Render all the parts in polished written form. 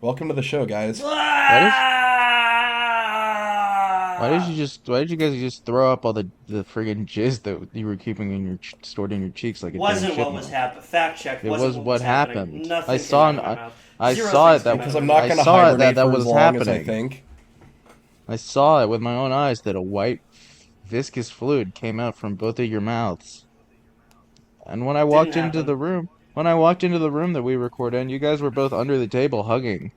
Welcome to the show, guys. Why did you guys just throw up all the friggin' jizz that you were keeping in stored in your cheeks like a damn Wasn't what was chipmunk? happening. Fact check. It Wasn't was what what was happening. happened. I Nothing came saw out an, of my mouth. I Zero saw things it that came out Because of I'm my not I mouth. going to saw it hibernate that for was as long as I happening. think. I saw it with my own eyes that a white viscous fluid came out from both of your mouths. And when I Didn't walked into happen. the room, that we record in, you guys were both under the table hugging.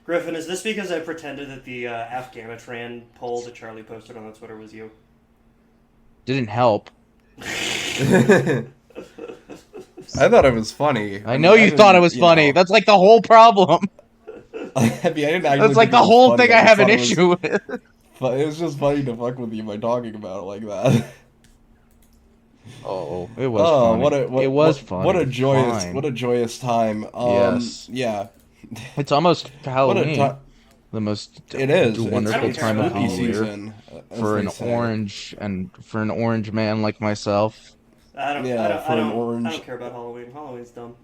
Griffin, is this because I pretended that the Afghanistan poll that Charlie posted on the Twitter was you? Didn't help. I thought it was funny. I know I you thought it didn't, was funny. That's like the whole problem. I mean, I didn't actually That's like think the it was whole funny. thing I I just have an thought it was. issue with. It was just funny to fuck with you by talking about it like that. Oh, it was Oh, funny. It was what a funny. Fine. joyous time. Yes. Yeah. It's almost What a Halloween. time. The most It is. It's wonderful time of the spooky year season, as for they an say. orange man like myself. I don't. I Yeah, don't. I for an don't. I orange. don't care about Halloween. Halloween's dumb.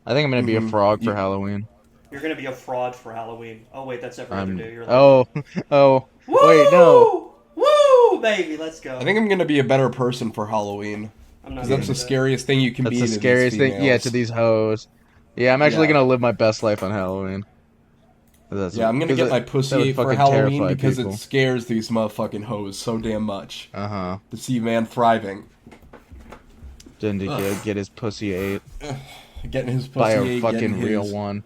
I think I'm gonna be a Hmm frog for You, Halloween. You're gonna be a fraud for Halloween. Oh wait, that's every other I'm day of your life. oh oh wait no. Woo! Woo, baby, let's I go. think I'm gonna be a better person for Halloween. I'm not Because gonna that's do the that. scariest thing you can That's be the to these scariest thing. Yeah, to females. these hoes. Yeah, I'm actually Yeah. gonna live my best life on Halloween. Yeah, I'm gonna Because get my that pussy would ate for fucking Halloween terrify because it people. scares these motherfucking hoes so damn much. Uh-huh. To see a man thriving. Then to Ugh. get his pussy ate Getting his by pussy a ate, getting fucking real his... one.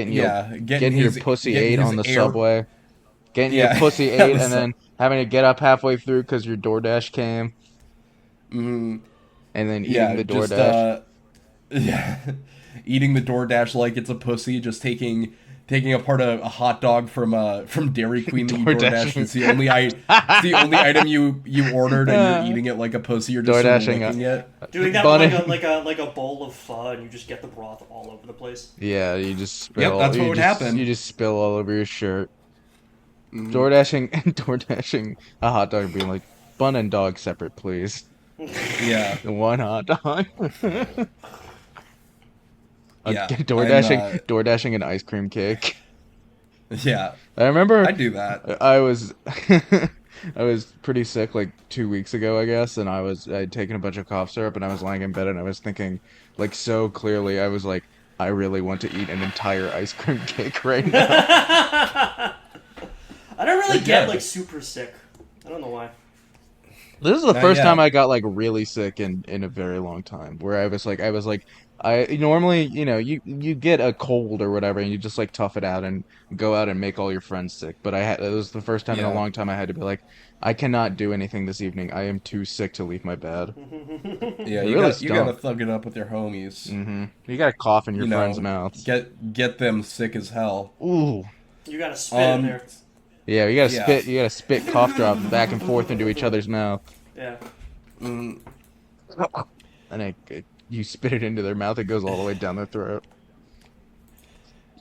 Yeah, Getting your pussy getting ate his on the air... subway. Getting your Yeah, pussy yeah, ate and then having to get up halfway through because your DoorDash came, mm, and then eating yeah, the just, DoorDash. yeah. Eating the DoorDash like it's a pussy, just taking apart a hot dog from Dairy Queen that you DoorDashed. DoorDashing. It's the only item you ordered, and you're eating it like a pussy. You're just sort of DoorDashing licking it. Doing that with Bun. like a bowl of pho, and you just get the broth all over the place. Yeah, you just Yep, spill. that's what would You happen. just spill all over your shirt. Hmm DoorDashing a hot dog, being like, bun and dog separate, please. Yeah, One hot dog. yeah. DoorDashing an ice cream cake. Yeah, I remember I do that. I was I was pretty sick like 2 weeks ago, I guess, and I'd taken a bunch of cough syrup and I was lying in bed and I was thinking like so clearly, I was like, I really want to eat an entire ice cream cake right now. I don't really I get did. like super sick. I don't know why. This is the Not first time yet. I got like really sick in a very long time. Where I was like, I normally, you get a cold or whatever, and you just like tough it out and go out and make all your friends sick. But it was the first time in a Yeah, long time I had to be like, I cannot do anything this evening. I am too sick to leave my bed. yeah. It You really gotta stunk. thug it up with your homies. You got to cough in your You friends' know, mouths. get them sick as hell. Ooh. You gotta spit in Um, there. Yeah, you gotta yeah. spit. You gotta spit cough drops back and forth into each other's mouth, Yeah. Mm, and you spit it into their mouth. It goes all the way down their throat.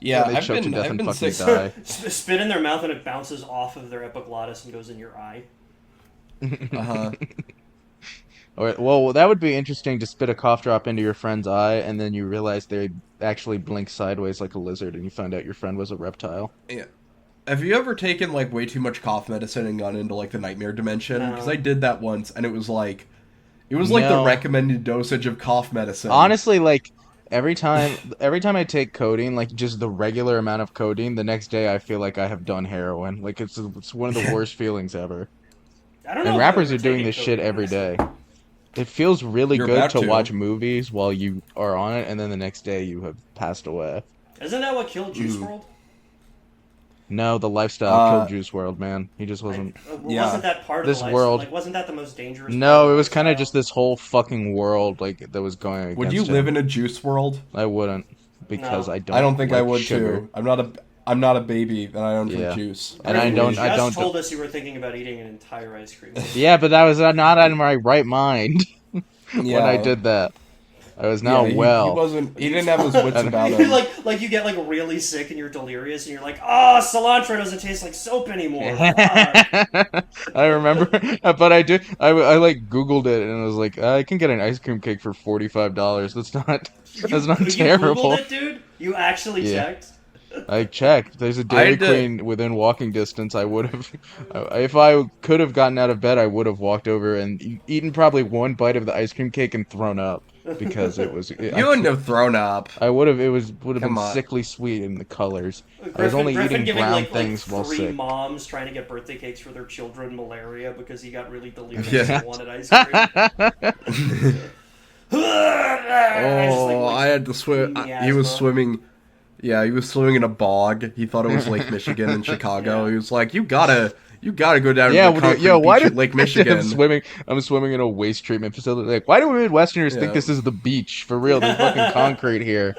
yeah, Yeah, they choke to death I've and been fucking sick. die. Spit in their mouth and it bounces off of their epiglottis and goes in your eye. Uh-huh. Or, well, that would be interesting to spit a cough drop into your friend's eye, and then you realize they actually blink sideways like a lizard, and you find out your friend was a reptile. Yeah. Have you ever taken like way too much cough medicine and gone into like the nightmare dimension? Because I No. did that once, and it was like the No. recommended dosage of cough medicine. Honestly, like every time I take codeine, like just the regular amount of codeine, the next day I feel like I have done heroin. Like it's one of the worst feelings ever. I don't know And if I've rappers ever are doing taken this shit codeine, every honestly. day. It feels really You're good about to to. watch movies while you are on it, and then the next day you have passed away. Isn't that what killed Juice Mm. WRLD? No, the lifestyle killed Uh, Juice WRLD, man. He just wasn't. Yeah. Wasn't that part of This the lifestyle? world. Like, wasn't that the most dangerous part of No, the it was kind of lifestyle? just this whole fucking world like that was going Would you against live him. in a juice world? I wouldn't because No. I don't. I don't think I like would sugar. too. I'm not a baby, and I don't drink Yeah. juice. And I Griffin, don't. You I just don't. told us you were thinking about eating an entire ice cream. Yeah, but that was not in my right mind when I Yeah. did that. I was now He well. wasn't. He didn't have his wits about him. like you get like really sick and you're delirious and you're like, oh, cilantro doesn't taste like soap anymore. I remember, but I did. I like Googled it and I was like, I can get an ice cream cake for $45. That's not terrible. You Googled it, dude? You actually checked? I checked. There's a Dairy Queen within walking distance. I would have, if I could have gotten out of bed, I would have walked over and eaten probably one bite of the ice cream cake and thrown up because it was. You wouldn't have thrown up. I would have. It would have been sickly sweet in the colors. I was only eating brown things while sick. Three moms trying to get birthday cakes for their children malaria because he got really delirious and wanted ice cream. I had to swim. He was swimming. Yeah, he was swimming in a bog. He thought it was Lake Michigan in Chicago. He was like, "You gotta go down to the concrete beach at Lake Michigan." I'm swimming in a waste treatment facility. Like, why do we Midwesterners think this is the beach? For real, there's fucking concrete here.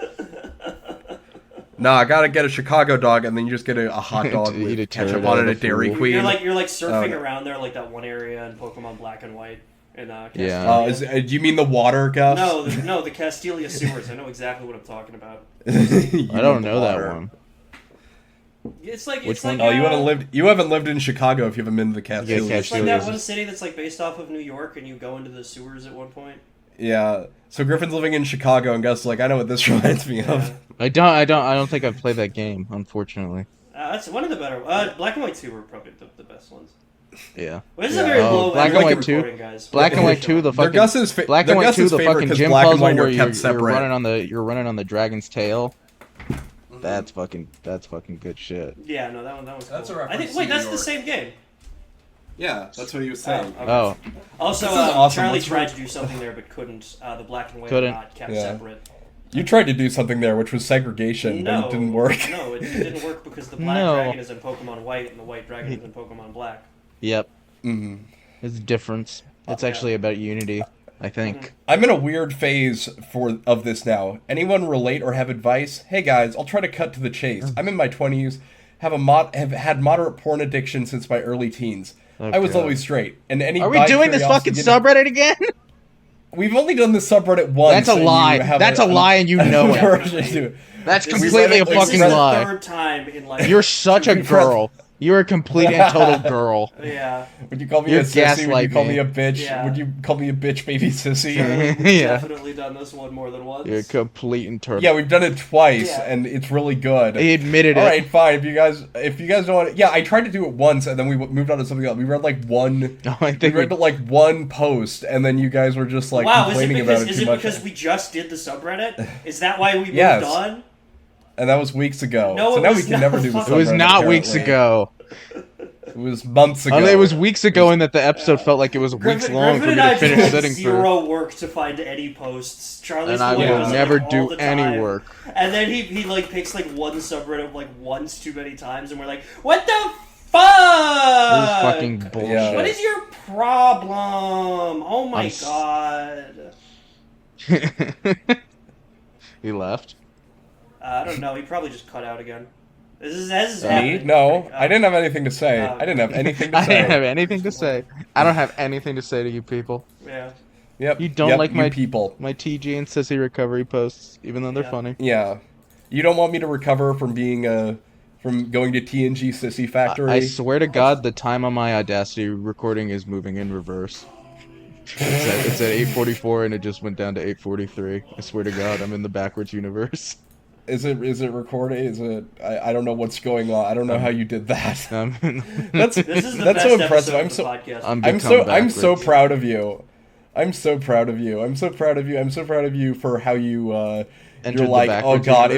No, I gotta get a Chicago dog, and then you just get a hot dog with ketchup on it at Dairy Queen. You're like surfing around there, like that one area in Pokemon Black and White. Do you mean the water, Gus? No, the Castelia sewers. I know exactly what I'm talking about. I don't know that one. It's like Which one? Oh, you haven't lived in Chicago if you haven't been to the Castelia. It's like that one city that's like based off of New York, and you go into the sewers at one point. Yeah. So Griffin's living in Chicago, and Gus is like, I know what this reminds me of. I don't think I've played that game, unfortunately. That's one of the better. Black and White 2 were probably the best ones. Yeah. Well, this is a very low Black and White 2. Guys. Black and White 2, the fucking Black and White 2, the fucking gym puzzle where you're running on the dragon's tail. That's fucking good shit. Yeah, no, that one was cool. That's a reference. That's the same game. Yeah, that's what he was saying. Okay. Oh. Also, awesome. Charlie tried to do something there but couldn't. The Black and White were not kept separate. You tried to do something there, which was segregation, but it didn't work. No, it didn't work because the Black Dragon is in Pokemon White and the White Dragon is in Pokemon Black. Yep. Mm-hmm. It's a difference. It's actually about unity, I think. I'm in a weird phase of this now. Anyone relate or have advice? Hey guys, I'll try to cut to the chase. I'm in my 20s, have had moderate porn addiction since my early teens. Oh, I was always straight. And any Are we doing this fucking subreddit again? We've only done this subreddit once. That's a lie. That's a lie, and you know it. That's completely a fucking lie. Third time in like. You're such a girl. You're a complete and total girl. Yeah. Would you call me a sissy? Would you call me a bitch? Yeah. Would you call me a bitch baby sissy? We've definitely done this one more than once. You're complete and total. Yeah, we've done it twice, and it's really good. He admitted it. All right, fine. If you guys don't want, I tried to do it once, and then we moved on to something else. We read like one. We read like one post, and then you guys were just like complaining about it too much. Is it because we just did the subreddit? Is that why we moved on? And that was weeks ago. No, so now we can never do the subreddit. It was not weeks ago. It was months ago. It was weeks ago, and that the episode felt like it was weeks long for me to finish sitting through. Zero work to find any posts. Charlie's and I will never do any work. And then he like picks like one subreddit like once too many times, and we're like, what the fuck? This is fucking bullshit. Yeah. What is your problem? Oh my god. He left. I don't know. He probably just cut out again. This is me? No, I didn't have anything to say. I didn't have anything to say. I didn't have anything to say. I don't have anything to say to you people. Yeah. Yep. You don't like my people. My TG and sissy recovery posts, even though they're funny. Yeah. You don't want me to recover from being from going to TNG Sissy Factory? I swear to God, the time on my Audacity recording is moving in reverse. It's at 8:44 and it just went down to 8:43. I swear to God, I'm in the backwards universe. Is it recording? Is it? I don't know what's going on. I don't know how you did that. This is the that's best so impressive. I'm so proud of you. I'm so proud of you. I'm so proud of you. I'm so proud of you for how you you're like, oh God,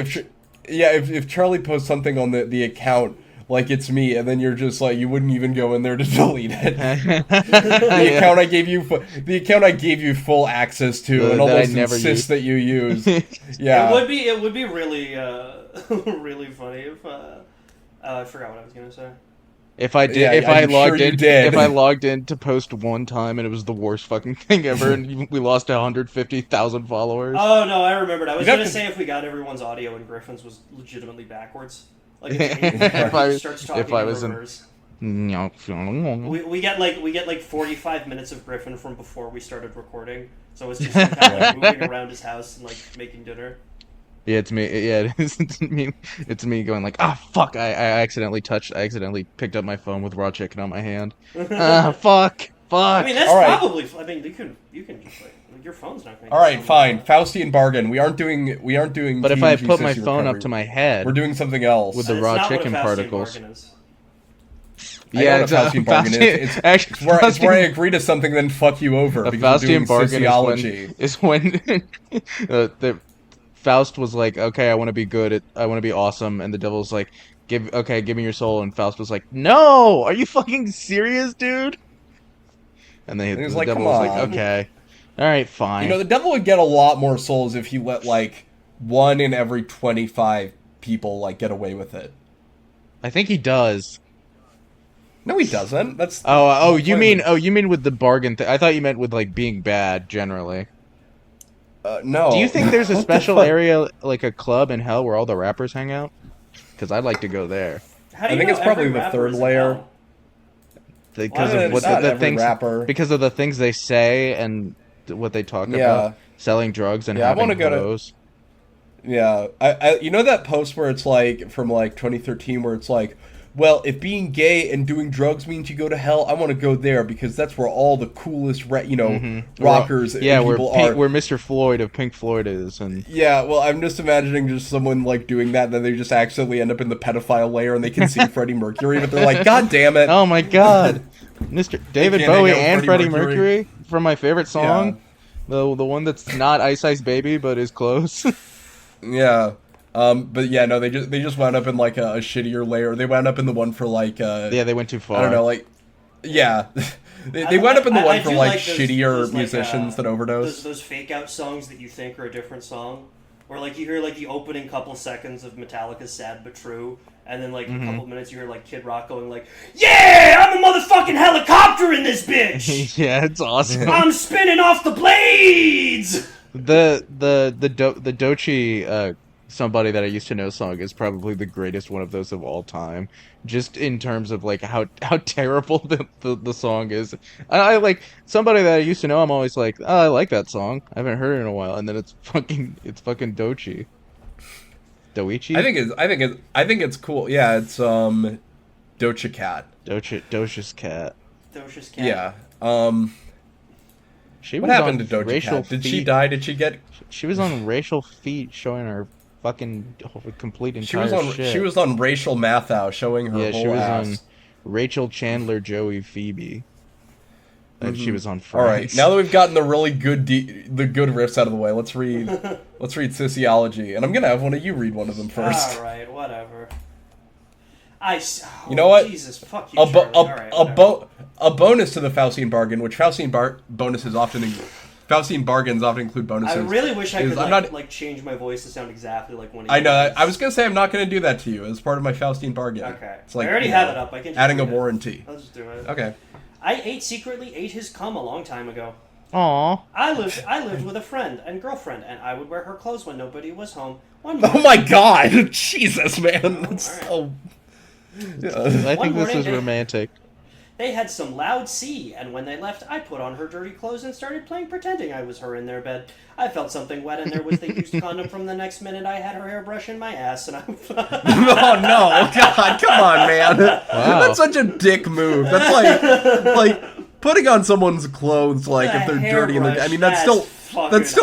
if Charlie posts something on the account like it's me, and then you're just like, you wouldn't even go in there to delete it. The account I gave you full access to, and almost insist that you use. Yeah, it would be really really funny if I forgot what I was gonna say. If I logged in to post one time and it was the worst fucking thing ever, and we lost 150,000 followers. Oh no, I remembered. I was gonna say if we got everyone's audio and Griffin's was legitimately backwards. Like if I was in We get like 45 minutes of Griffin from before we started recording, so it's just kind of like moving around his house and like making dinner. Yeah, it's me. Yeah, it's me. It's me going like, ah, fuck! I accidentally picked up my phone with raw chicken on my hand. Fuck. I mean, that's probably. I mean, you can just like your phone's not going. All right, fine. Faustian bargain. We aren't doing. But if I put my phone up to my head, we're doing something else with the raw chicken particles. Yeah, it's a Faustian bargain. It's where I agree to something, then fuck you over. A Faustian bargain is when the Faust was like, okay, I want to be good. I want to be awesome, and the devil's like, give me your soul, and Faust was like, no, are you fucking serious, dude? And then the like, devil was like, okay, all right, fine. You know, the devil would get a lot more souls if he let like 1 in every 25 people like get away with it. I think he does. No, he doesn't. That's you mean with the bargain thing? I thought you meant with like being bad generally. No. Do you think there's a special area, like a club in hell, where all the rappers hang out? Because I'd like to go there. I think it's probably the third layer. Because of what the things, because of the things they say and what they talk about, selling drugs and having hoes. Yeah, I you know that post where it's like from like 2013 where it's like, well, if being gay and doing drugs means you go to hell, I want to go there because that's where all the coolest, rockers and people are. Where Mr. Floyd of Pink Floyd is. And yeah, well, I'm just imagining just someone, like, doing that, and then they just accidentally end up in the pedophile layer, and they can see Freddie Mercury, but they're like, God damn it. Oh, my God. Mr. David Bowie and Freddie Mercury from my favorite song. Yeah. The one that's not Ice Ice Baby, but is close. Yeah. But yeah, no, they just wound up in like a shittier layer. They wound up in the one for like they went too far. I don't know, like they wound up in the one for like shittier musicians that overdose. Those fake out songs that you think are a different song, or like you hear like the opening couple seconds of Metallica's "Sad but True," and then like a couple minutes you hear like Kid Rock going like, "Yeah, I'm a motherfucking helicopter in this bitch." Yeah, it's awesome. I'm spinning off the blades. The Dochi Somebody That I Used to Know song is probably the greatest one of those of all time, just in terms of like how terrible the song is. I like Somebody That I Used to Know. I'm always like, oh, I like that song. I haven't heard it in a while, and then it's fucking Dochi. Doichi? I think it's cool. Yeah, it's Doja Cat. Doja's cat. Doja's cat. Yeah. What happened to Doja Cat? Did she die? Did she get? She was on Racial Feet showing her fucking complete entire shit. She was on Racial Mathau showing her whole ass. Yeah, she was on Rachel Chandler, Joey, Phoebe. And she was on Friends. All right, now that we've gotten the really good good riffs out of the way, let's read Sociology, and I'm gonna have one of you read one of them first. All right, whatever. You know what? Jesus, fuck you, Charlie. A bonus to the Faustian bargain, which Faustian bargains often include bonuses. I really wish I could change my voice to sound exactly like one of you. I know. I was gonna say I'm not gonna do that to you as part of my Faustian bargain. Okay. It's like, I already have it up. I can just adding a warranty. I'll just do it. Okay. I secretly ate his cum a long time ago. Aww. I lived with a friend and girlfriend, and I would wear her clothes when nobody was home. Oh my God! Jesus, man. That's so... I think this is romantic. They had some loud sea, and when they left, I put on her dirty clothes and started playing pretending I was her in their bed. I felt something wet in there was the used condom from the next minute I had her hairbrush in my ass, and I... Oh no, God, come on, man. Wow. That's such a dick move. That's like putting on someone's clothes, like, if they're dirty and I mean, that's still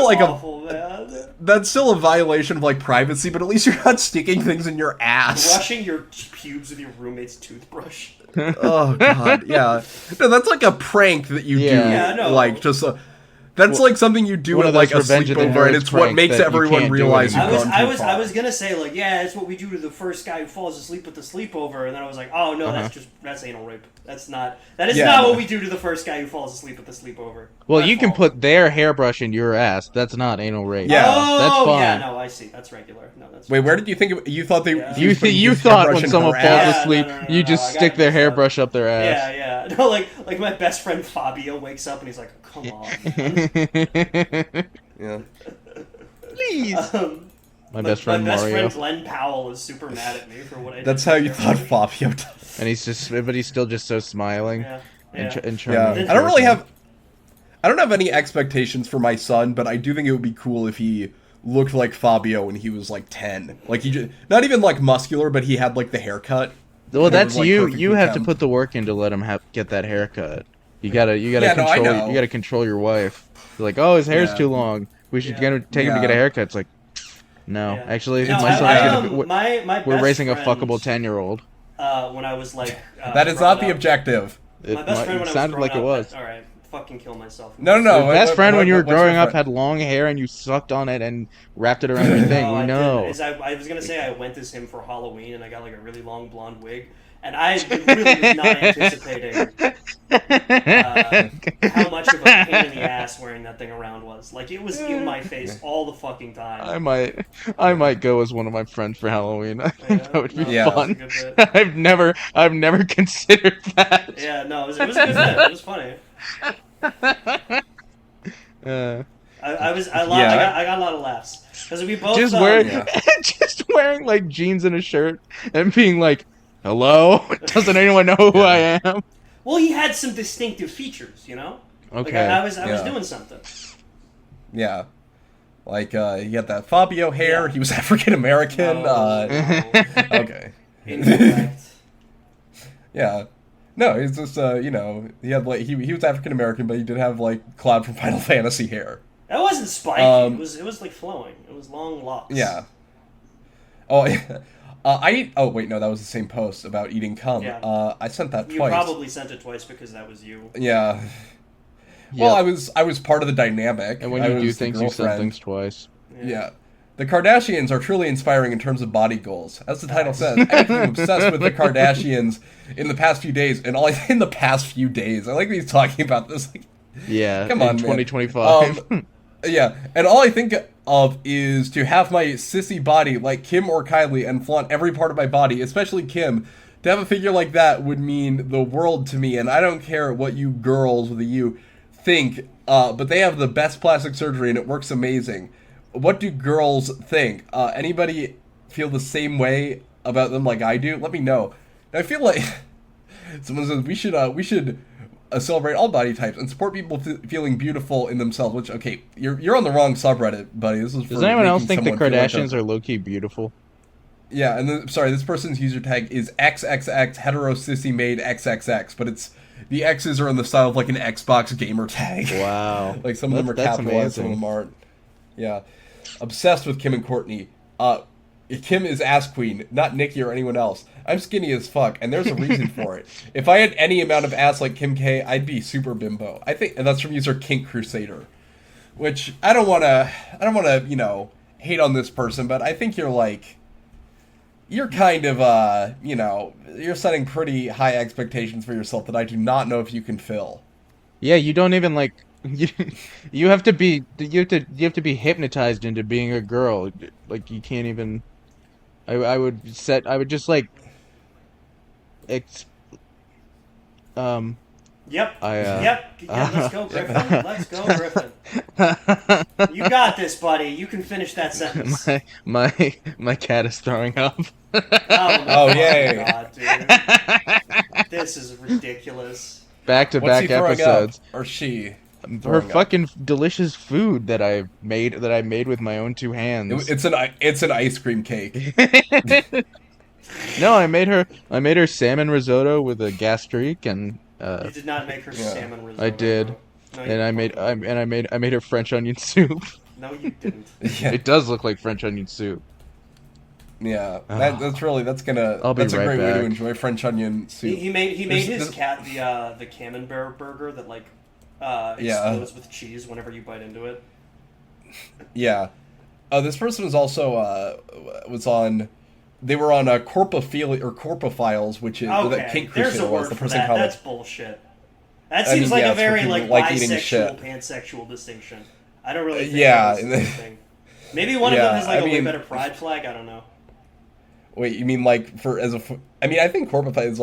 like awful, man. That's still a violation of, like, privacy, but at least you're not sticking things in your ass. Brushing your pubes with your roommate's toothbrush. Oh, God, yeah. No, that's like a prank that you do. Yeah, no. Like, just... That's like something you do at like a sleepover, and it's what makes everyone realize you've gone too far. I was gonna say, like, yeah, it's what we do to the first guy who falls asleep at the sleepover, and then I was like, oh no, that's anal rape. That is not what we do to the first guy who falls asleep at the sleepover. Well, you can put their hairbrush in your ass. That's not anal rape. Yeah, that's fine. Yeah, no, I see. That's regular. No, that's. Wait, where did you think you thought they? Yeah. You thought when someone falls asleep, you just stick their hairbrush up their ass. Yeah. No, like my best friend Fabio wakes up and he's like, come on. Yeah. Please. My best friend my best Mario. friend Glenn Powell is super mad at me for what I did. That's how you thought Fabio does. And he's still just so smiling and charming. Yeah. I don't have any expectations for my son, but I do think it would be cool if he looked like Fabio when he was like 10. Like not even like muscular, but he had like the haircut. Well, that's like, you have to put the work in to let him get that haircut. You gotta control your wife. You're like, oh, his hair's too long. We should take him to get a haircut. It's like, no, actually, my son's we're raising a fuckable 10-year-old. When I was like, that is not the objective. My best friend when I was sounded like it was. All right, fucking kill myself. No. Your best friend when you were growing up had long hair and you sucked on it and wrapped it around your thing. We know. I was gonna say I went as him for Halloween and I got like a really long blonde wig. And I really was not anticipating how much of a pain in the ass wearing that thing around was. Like, it was in my face all the fucking time. I might go as one of my friends for Halloween. I think that would be fun. I've never considered that. Yeah, no, it was a good bit. It was funny. I got a lot of laughs because we both just wearing like jeans and a shirt and being like, hello? Doesn't anyone know who I am? Well, he had some distinctive features, you know? Okay. Like I was doing something. Yeah. Like, he had that Fabio hair. Yeah. He was African American. No. Okay. Incorrect. Yeah. No, he's just, he had, like, he was African American, but he did have, like, Cloud from Final Fantasy hair. That wasn't spiky. It was, like, flowing. It was long locks. Yeah. Oh, yeah. Oh wait, no, that was the same post about eating cum. Yeah. I sent that twice. You probably sent it twice because that was you. Yeah. Well, I was part of the dynamic. And when you do things, you send things twice. Yeah. The Kardashians are truly inspiring in terms of body goals. As the title says, I've been obsessed with the Kardashians in the past few days, and in the past few days. I like that he's talking about this. Like, come on, 2025. Yeah, and all I think of is to have my sissy body like Kim or Kylie and flaunt every part of my body, especially Kim. To have a figure like that would mean the world to me, and I don't care what you girls with a U think, but they have the best plastic surgery and it works amazing. What do girls think? Anybody feel the same way about them like I do? Let me know. I feel like someone says we should celebrate all body types and support people feeling beautiful in themselves. Which, okay, you're on the wrong subreddit, buddy. This is for Does anyone else think the Kardashians are low key beautiful? Yeah, and then, sorry, this person's user tag is XXX hetero sissy made XXX, but it's the X's are in the style of like an Xbox gamer tag. Wow, like some of them are capitalized, some of them aren't. Yeah, obsessed with Kim and Courtney. Kim is ass queen, not Nikki or anyone else. I'm skinny as fuck, and there's a reason for it. If I had any amount of ass like Kim K, I'd be super bimbo. I think, and that's from user Kink Crusader, which I don't want to, hate on this person, but I think you're kind of, you're setting pretty high expectations for yourself that I do not know if you can fill. Yeah, you don't even you have to be hypnotized into being a girl. Like you can't even. I would just Yep. Yep. Let's go, Griffin. Let's go, Griffin. You got this, buddy. You can finish that sentence. My cat is throwing up. Oh yay! God, dude. This is ridiculous. Back-to-back episodes. Or she? Her fucking delicious food that I made with my own two hands. It's an ice cream cake. No, I made her salmon risotto with a gastrique and. You did not make her salmon risotto. I did, no, and I made her French onion soup. No, you didn't. Yeah. It does look like French onion soup. Yeah, that's a great way to enjoy French onion soup. He made his cat the Camembert burger that explodes with cheese whenever you bite into it. Yeah, this person was also They were on Corpophilia or Corpophiles, which is that Kink Crusader was the person called. That's bullshit. That seems like a very bisexual, pansexual distinction. I don't really think that's the thing. Maybe one of them has a way better pride flag. I don't know. Wait, you mean I think Corpophile is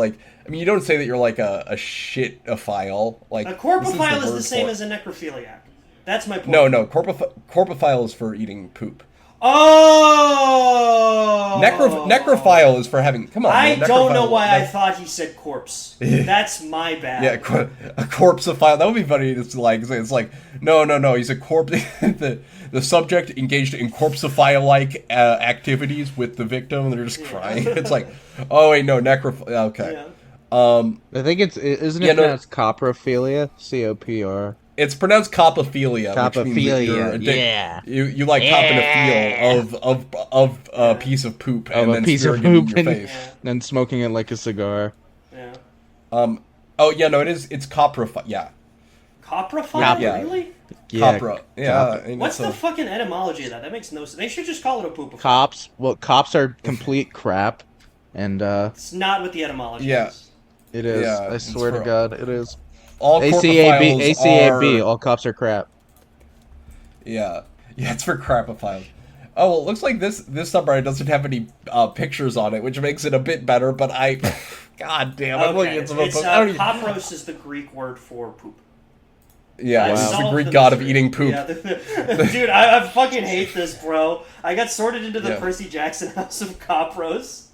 you don't say that you're like a shitophile. Like, a Corpophile is the same as a necrophiliac. That's my point. No, Corpophile is for eating poop. Oh! Necrophile is for having... Come on, I man. don't know why I thought he said corpse. That's my bad. Yeah, a corpseophile. That would be funny. It's like no. He's a corpse. the subject engaged in corpseophile-like activities with the victim, and they're just crying. It's like, oh wait, no, necrophile. Okay. Yeah. I think isn't it pronounced coprophilia? COPR. It's pronounced coprophilia. Coprophilia. Yeah. You like copping a feel of a piece of poop and then smearing it in your face. And smoking it like a cigar. Yeah. Oh yeah, no, it's coprophile. Yeah. Coprophile? Really? Yeah. Copra. Yeah. What's the fucking etymology of that? That makes no sense. They should just call it a poopophile. Cops. Well, cops are complete crap, and it's not what the etymology is. It is. Yeah, I swear to God, it is. All ACAB. All cops are crap. Yeah, it's for crapophiles. Oh, well, it looks like this subreddit doesn't have any pictures on it, which makes it a bit better. But God damn, I'm looking at some of Kopros is the Greek word for poop. Yeah, it's the Greek god of eating poop. Yeah, dude, I fucking hate this, bro. I got sorted into the Percy Jackson house of Kopros.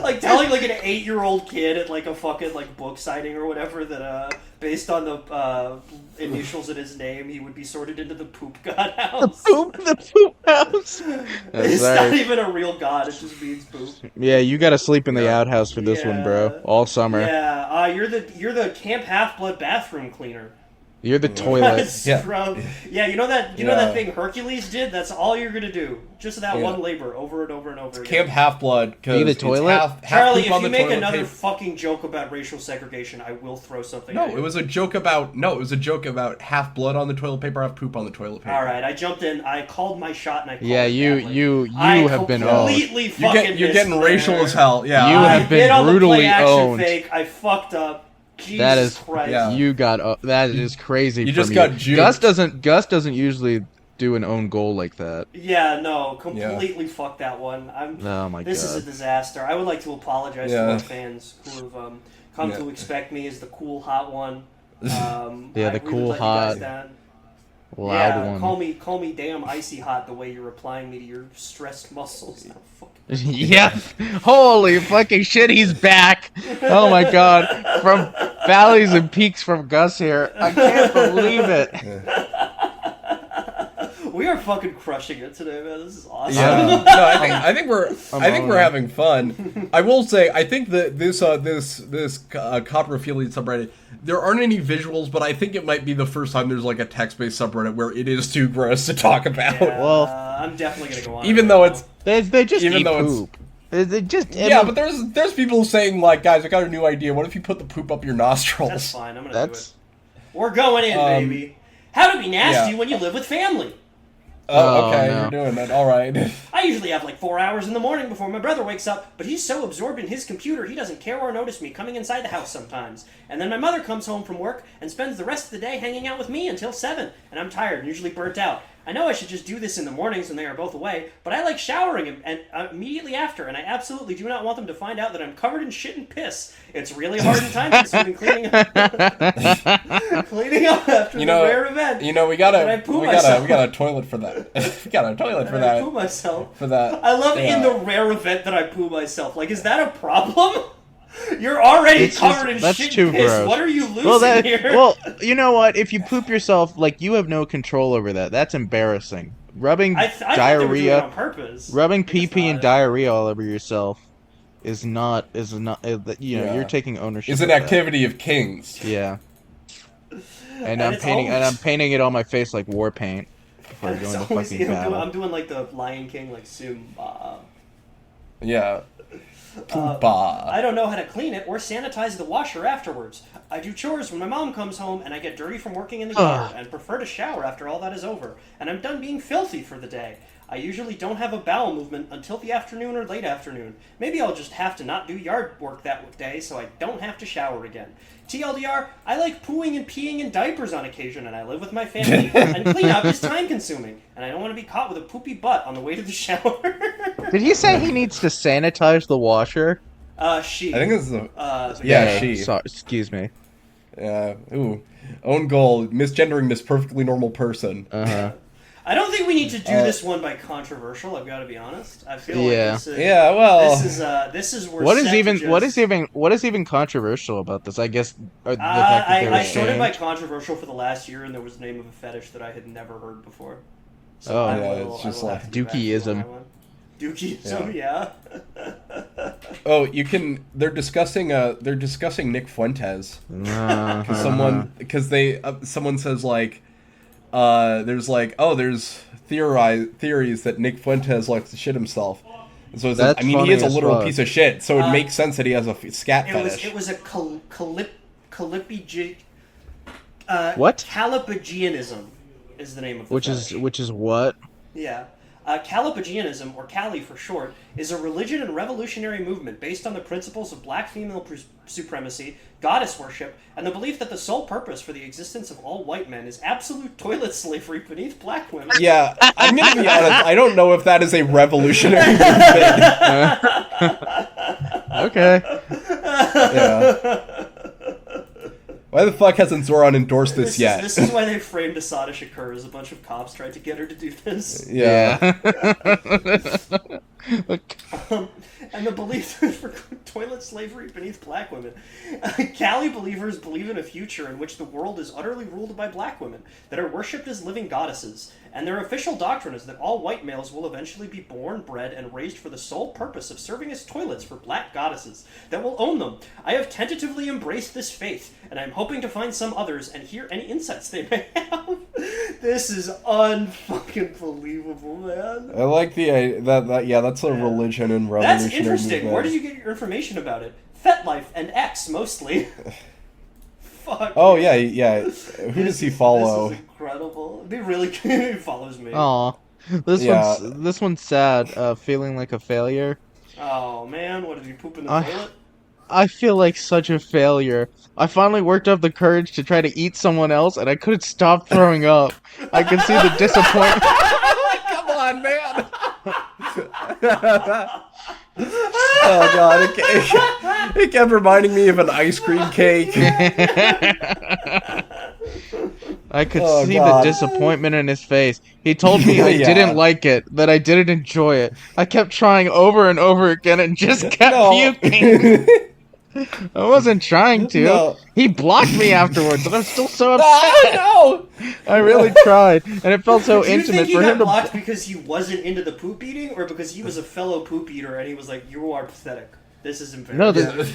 Like telling like an 8-year-old kid at like a fucking like book signing or whatever that based on the initials in his name he would be sorted into the poop god house. The poop house. It's not even a real god, it just means poop. Yeah, you gotta sleep in the outhouse for this one, bro. All summer. Yeah, you're the Camp Half-Blood bathroom cleaner. You're the toilet. Yeah, you know that thing Hercules did? That's all you're gonna do. Just that one labor over and over and over again. Camp Half-Blood. Be the toilet? Charlie, if you make another fucking joke about racial segregation, I will throw something at you. It was a joke about half blood on the toilet paper, half poop on the toilet paper. Alright, I jumped in, I called my shot, and I called it you have been owned. You're getting racial as hell. Yeah. You have been brutally owned. Fake. I fucked up. Jesus Christ. Yeah. You got that is crazy. You just got juked. Gus doesn't usually do an own goal like that. Yeah, no, completely fucked that one. Oh my God. This is a disaster. I would like to apologize to my fans who have come to expect me as the cool hot one. The cool hot loud one. Call me damn icy hot the way you're replying me to your stressed muscles. No, yeah. Holy fucking shit, he's back. Oh my God. From valleys and peaks from Gus here. I can't believe it. We are fucking crushing it today, man. This is awesome. Yeah. No, I think we're having fun. I will say, I think that this Coprophilia subreddit, there aren't any visuals, but I think it might be the first time there's like a text-based subreddit where it is too gross to talk about. Yeah, well, I'm definitely gonna go on. Even though it's they just eat poop. But there's people saying like, guys, I got a new idea. What if you put the poop up your nostrils? That's fine. I'm gonna do it. We're going in, baby. How to be nasty when you live with family. Oh, okay, no. You're doing that. All right. I usually have like 4 hours in the morning before my brother wakes up, but he's so absorbed in his computer he doesn't care or notice me coming inside the house sometimes. And then my mother comes home from work and spends the rest of the day hanging out with me until 7, and I'm tired and usually burnt out. I know I should just do this in the mornings when they are both away, but I like showering and immediately after, and I absolutely do not want them to find out that I'm covered in shit and piss. It's really hard and time-consuming cleaning up after the rare event. We got a toilet for that. We got a toilet for that. I poo myself. For that. I love in the rare event that I poo myself. Like, is that a problem? You're already covered in shit and piss. Gross. What are you losing here? Well, you know what? If you poop yourself, like, you have no control over that. That's embarrassing. Rubbing diarrhea, on purpose. Rubbing pee and diarrhea all over yourself is not. You're taking ownership. It's an activity of kings. Yeah. And I'm painting it on my face like war paint before going to fucking battle. I'm doing like the Lion King, like Simba. Yeah. I don't know how to clean it or sanitize the washer afterwards. I do chores when my mom comes home and I get dirty from working in the yard and prefer to shower after all that is over. And I'm done being filthy for the day. I usually don't have a bowel movement until the afternoon or late afternoon. Maybe I'll just have to not do yard work that day so I don't have to shower again. TLDR, I like pooing and peeing in diapers on occasion, and I live with my family, and cleanup is time-consuming, and I don't want to be caught with a poopy butt on the way to the shower. Did he say he needs to sanitize the washer? She. I think it's the... she. Sorry, excuse me. Ooh. Own goal, misgendering this perfectly normal person. Uh-huh. I don't think we need to do this one by controversial. I've got to be honest. I feel like this is this is where what is even controversial about this? I guess the fact that I sorted by controversial for the last year, and there was the name of a fetish that I had never heard before. So it's just like Dookie-ism. Dookie-ism, yeah. Oh, you can. They're discussing Nick Fuentes because someone says like. There's theories that Nick Fuentes likes to shit himself. So he is a literal piece of shit. So it makes sense that he has a scat fetish. It was a what? Calipagianism is the name of the fetish. Which is what? Yeah. Calipagianism, or Cali for short, is a religion and revolutionary movement based on the principles of black female supremacy, goddess worship, and the belief that the sole purpose for the existence of all white men is absolute toilet slavery beneath black women. Yeah, I'm gonna be honest, I don't know if that is a revolutionary movement. Okay. Yeah. Why the fuck hasn't Zoran endorsed this yet? This is why they framed Asada Shakur as a bunch of cops tried to get her to do this. Yeah. And the belief for toilet slavery beneath black women. Cali believers believe in a future in which the world is utterly ruled by black women that are worshipped as living goddesses, and their official doctrine is that all white males will eventually be born, bred, and raised for the sole purpose of serving as toilets for black goddesses that will own them. I have tentatively embraced this faith, and I'm hoping to find some others and hear any insights they may have. This is unfucking believable, man. I like that's a religion and revolutionary That's interesting. movement. Where did you get your information about it? FetLife and X, mostly. Fuck. Oh, yeah. Who does he follow? This is incredible. It'd be really good if he follows me. Aw. This one's sad, feeling like a failure. Oh, man. What, did he poop in the toilet? I feel like such a failure. I finally worked up the courage to try to eat someone else, and I couldn't stop throwing up. I could see the disappointment. Come on, man. Oh god, it kept reminding me of an ice cream cake. I could see the disappointment in his face. He told me I didn't like it, that I didn't enjoy it. I kept trying over and over again and just kept puking. I wasn't trying to. No. He blocked me afterwards, and I'm still so upset. Oh, no! I really tried, and it felt so intimate for him to. Blocked because he wasn't into the poop eating, or because he was a fellow poop eater and he was like, "You are pathetic. This is embarrassing."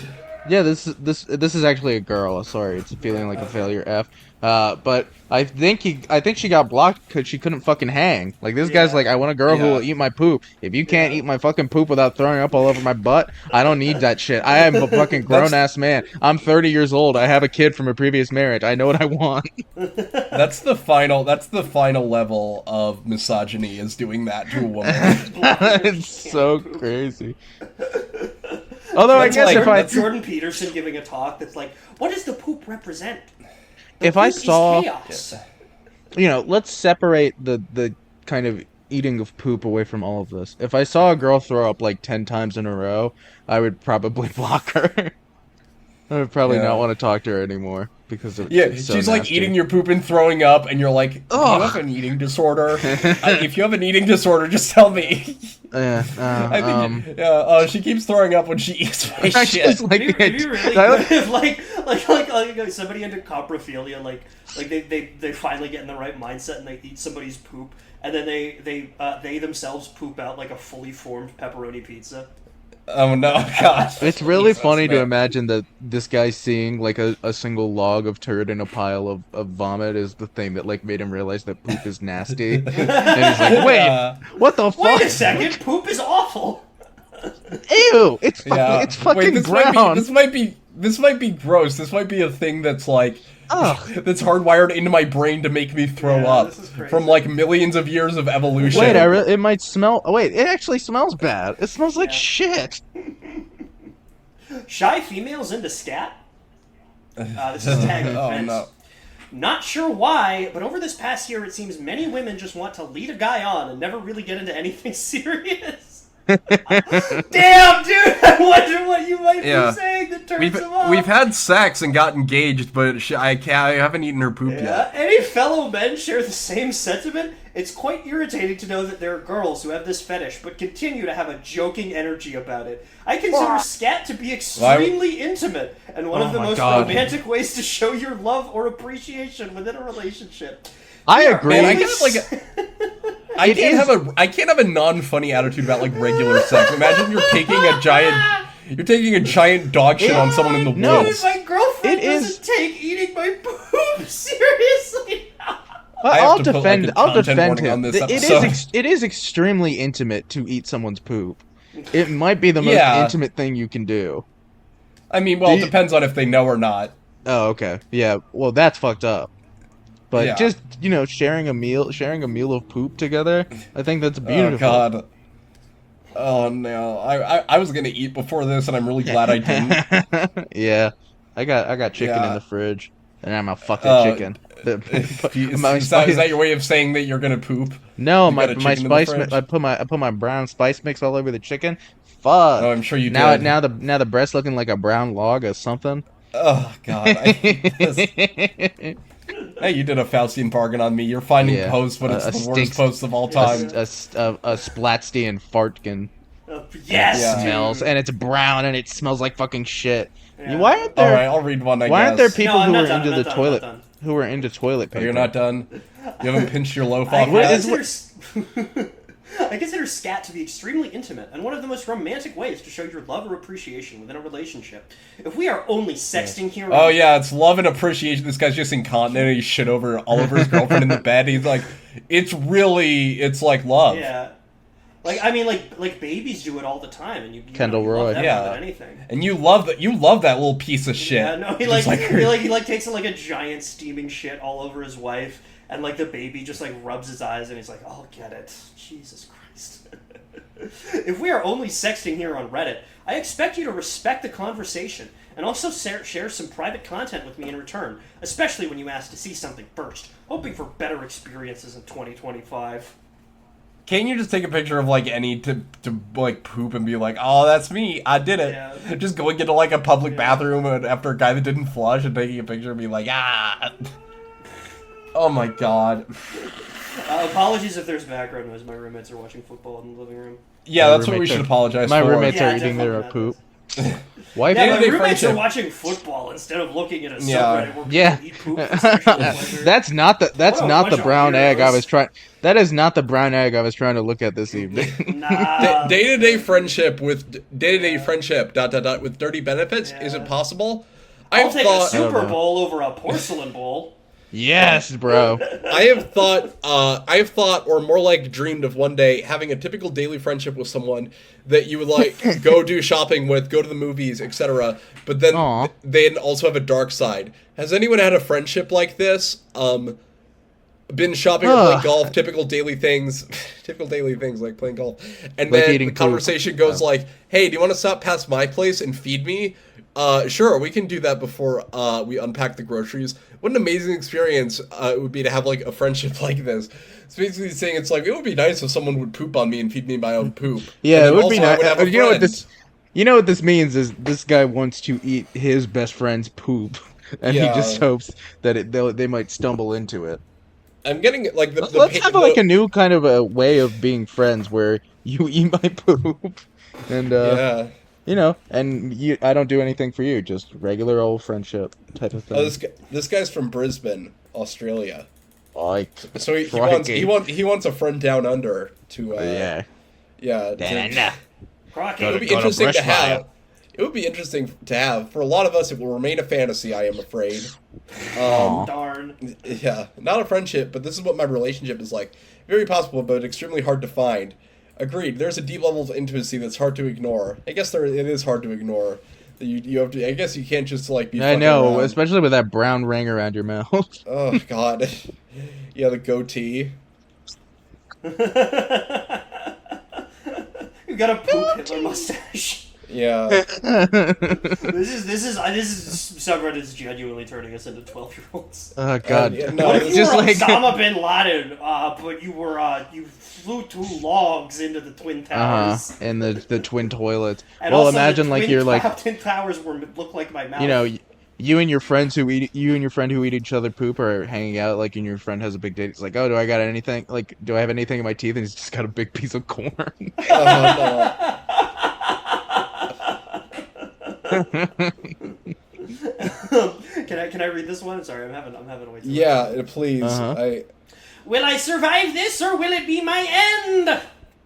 No, this is actually a girl. Sorry, it's feeling like a failure. But I think she got blocked because she couldn't fucking hang. Like this guy's like, I want a girl who will eat my poop. If you can't eat my fucking poop without throwing up all over my butt, I don't need that shit. I am a fucking grown ass man. I'm 30 years old. I have a kid from a previous marriage. I know what I want. That's the final level of misogyny, is doing that to a woman. It's so crazy. Although that's I guess Jordan Peterson giving a talk that's like, what does the poop represent? If I saw, chaos. Let's separate the kind of eating of poop away from all of this. If I saw a girl throw up like 10 times in a row, I would probably block her. I would probably not want to talk to her anymore because it's so she's nasty. like eating your poop and throwing up, and you're like, "Do you have an eating disorder? If you have an eating disorder, just tell me." She keeps throwing up when she eats my shit. It'd be really good if like somebody into coprophilia, like they finally get in the right mindset and they eat somebody's poop, and then they themselves poop out like a fully formed pepperoni pizza. Oh no, gosh. It's really funny to imagine that this guy seeing like a single log of turd in a pile of vomit is the thing that like made him realize that poop is nasty. And he's like, wait, what the fuck? Wait a second, poop is awful. Ew, it's fucking brown. This might be gross. This might be a thing that's like that's hardwired into my brain to make me throw up from like millions of years of evolution. Wait, it might smell. Wait, it actually smells bad. It smells like shit. Shy females into scat? This is tag defense. No. Not sure why, but over this past year, it seems many women just want to lead a guy on and never really get into anything serious. Damn, dude! I wonder what you might be saying. The turns him on. We've had sex and got engaged, but I haven't eaten her poop yet. Any fellow men share the same sentiment? It's quite irritating to know that there are girls who have this fetish, but continue to have a joking energy about it. I consider scat to be extremely intimate, and one of the most romantic ways to show your love or appreciation within a relationship. I agree. Man, I can't have a non-funny attitude about like regular sex. Imagine you're taking a giant dog shit on someone in the woods. My girlfriend doesn't take eating my poop seriously. I'll defend him. It is extremely intimate to eat someone's poop. It might be the most intimate thing you can do. I mean, well, it depends on if they know or not. Oh, okay. Yeah. Well, that's fucked up. But just, sharing a meal of poop together, I think that's beautiful. Oh god. Oh no. I was gonna eat before this, and I'm really glad I didn't. Yeah. I got chicken in the fridge, and I'm a fucking chicken. Is that your way of saying that you're gonna poop? No, my spice mix. I put my brown spice mix all over the chicken. Fuck. Oh, I'm sure you did. Now the breast looking like a brown log or something. Oh god, I hate this. Hey, you did a Faustian bargain on me. You're finding posts, but it's the worst post of all time. A Splatstian fartkin. Yes. Smells, and it's brown, and it smells like fucking shit. Yeah. Why aren't there? All right, I'll read one. Why aren't there people who are into the toilet? Who are into toilet paper? You're not done. You haven't pinched your loaf off yet. I consider scat to be extremely intimate and one of the most romantic ways to show your love or appreciation within a relationship. If we are only sexting here... Oh yeah, it's love and appreciation. This guy's just incontinent and he's shit all over his girlfriend in the bed. He's like, it's like love. Yeah. Like babies do it all the time, and you Kendall Roy, more than anything. And you love that little piece of shit. Yeah, no, he takes a giant steaming shit all over his wife, and the baby just rubs his eyes, and he's like, "I'll get it." Jesus Christ. If we are only sexting here on Reddit, I expect you to respect the conversation and also share some private content with me in return, especially when you ask to see something first, hoping for better experiences in 2025. Can't you just take a picture of any to poop and be like, oh, that's me, I did it? Yeah. Just going into a public bathroom after a guy that didn't flush and taking a picture and be like, ah. Oh my god. Apologies if there's background noise. My roommates are watching football in the living room. Yeah, that's what we should apologize for. My roommates are eating their poop. My roommates are watching football instead of looking at a subreddit where people eat poop for sexual pleasure. That's not the brown egg I was trying. That is not the brown egg I was trying to look at this evening. Nah. Day-to-day friendship with dirty benefits. Yeah. Is it possible? I'll take a Super Bowl over a porcelain bowl. Yes, bro. I have thought, or more like dreamed of one day having a typical daily friendship with someone that you would go do shopping with, go to the movies, etc. But then they also have a dark side. Has anyone had a friendship like this? Been shopping or playing golf, typical daily things like playing golf, and then the conversation goes "Hey, do you want to stop past my place and feed me?" Sure, we can do that before we unpack the groceries. What an amazing experience it would be to have a friendship like this. It's basically saying it would be nice if someone would poop on me and feed me my own poop. Yeah, it would be nice. You know what this means is this guy wants to eat his best friend's poop, and he just hopes that they might stumble into it. I'm getting let's have a new kind of a way of being friends where you eat my poop, and I don't do anything for you, just regular old friendship type of thing. Oh, this guy's from Brisbane, Australia. So he wants a friend down under to It would be interesting to have. It would be interesting to have. For a lot of us, it will remain a fantasy, I am afraid. Darn. Yeah, not a friendship, but this is what my relationship is like. Very possible, but extremely hard to find. Agreed. There's a deep level of intimacy that's hard to ignore. I guess it is hard to ignore. You have to. I guess you can't just be. I know, around. Especially with that brown ring around your mouth. Oh god. Yeah, the goatee. You got a poop Hitler mustache. Yeah. This is subreddit is genuinely turning us into 12-year-olds. Oh God! Yeah, no, What if you just were like Osama bin Laden, but you flew 2 logs into the Twin Towers? and the twin toilets. And Well, also imagine the like you're like, Twin Towers look like my mouth. you know, you and your friends who eat each other poop are hanging out, like, and your friend has a big date. It's like, oh, do I got anything? Like, do I have anything in my teeth? And he's just got a big piece of corn. Can I read this one? Sorry, I'm having a way too Yeah, please. Will I survive this, or will it be my end?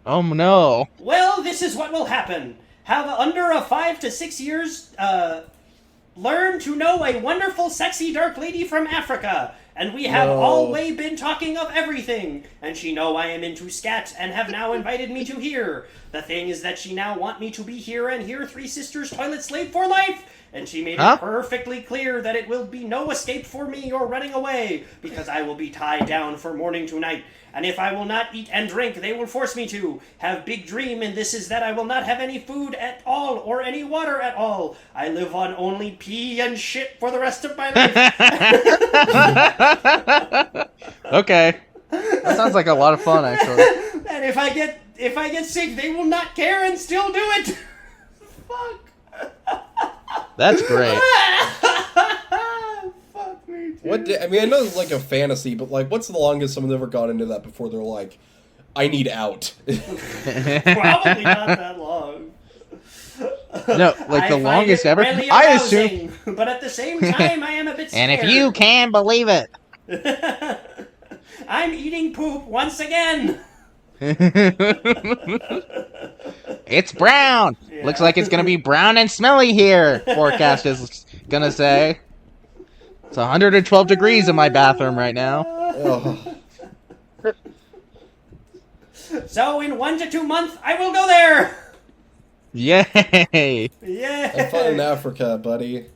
Oh no! Well, this is what will happen. Have under a 5 to 6 years, learn to know a wonderful, sexy, dark lady from Africa. And we have always been talking of everything. And she know I am into scat, and have now invited me to here. The thing is that she now want me to be here and here Three Sisters toilet slave for life. And she made it perfectly clear that it will be no escape for me or running away, because I will be tied down from morning to night. And if I will not eat and drink, they will force me to. Have big dream, and this is that I will not have any food at all, or any water at all. I live on only pee and shit for the rest of my life. Okay. That sounds like a lot of fun, actually. And if I get sick, they will not care and still do it. Fuck. That's great. Fuck me, dude. I mean, I know it's like a fantasy, but like, what's the longest someone's ever gone into that before they're like, I need out? Probably not that long. No, like the longest ever. Really I arousing, assume. but at the same time, I am a bit scared. And if you can believe it. I'm eating poop once again. It's brown. Yeah. Looks like it's gonna be brown and smelly here. Forecast is gonna say. It's 112 degrees in my bathroom right now. Oh. So in 1 to 2 months, I will go there. Yay! Yeah. Have fun in Africa, buddy.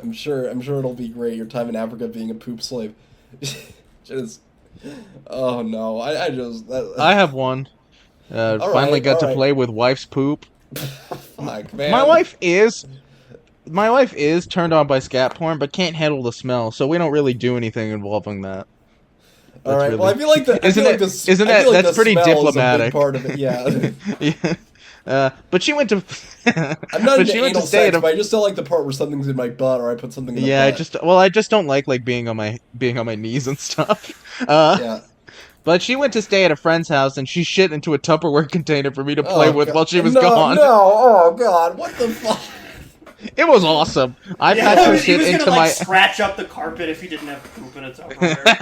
I'm sure it'll be great. Your time in Africa being a poop slave. Just, oh no, I have one. Finally got to play with wife's poop. Fuck, man. My wife is turned on by scat porn, but can't handle the smell, so we don't really do anything involving that. All right. Really... Well, I feel like that's pretty diplomatic. Part of it, yeah. Yeah. But she went to. I'm not into anal sex, but I just don't like the part where something's in my butt or I put something in the butt. I just don't like being on my knees and stuff. Yeah. But she went to stay at a friend's house and she shit into a Tupperware container for me to play with while she was gone. No, oh god, what the fuck? It was awesome. I packed her shit into gonna, my scratch up the carpet if he didn't have poop in its Tupperware.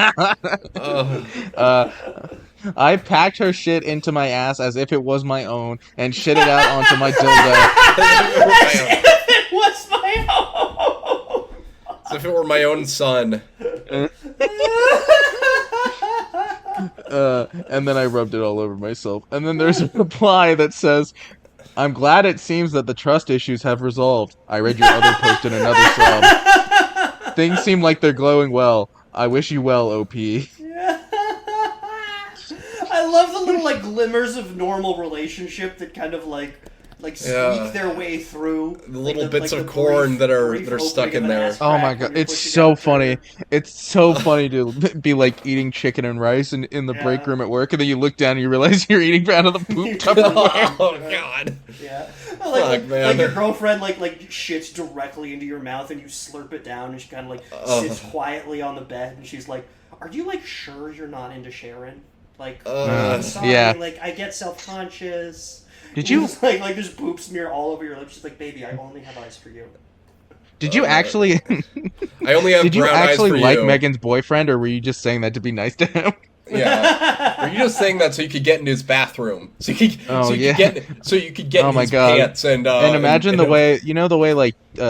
I packed her shit into my ass as if it was my own and shit it out onto my dildo. As if it was my own. As if it were my own son. And then I rubbed it all over myself. And then there's a reply that says, I'm glad it seems that the trust issues have resolved. I read your other post in another sub. Things seem like they're glowing well. I wish you well, OP. I love the little glimmers of normal relationship that kind of squeak their way through. The little bits of corn that are stuck in there. Oh my god, it's so funny. It's so funny to be eating chicken and rice in the break room at work, and then you look down and you realize you're eating out of the poop Tupperware. Oh god. Yeah. Fuck, man. Your girlfriend shits directly into your mouth and you slurp it down and she kind of sits quietly on the bed and she's like, "Are you sure you're not into Sharon? I'm sorry, yeah. I get self-conscious." Did you there's poop smear all over your lips. She's like, "Baby, I only have eyes for you." Did you actually? I only have. Did you brown actually eyes for like you. Megan's boyfriend, or were you just saying that to be nice to him? Yeah. Were you just saying that so you could get into his bathroom? So you could get in his pants and imagine the way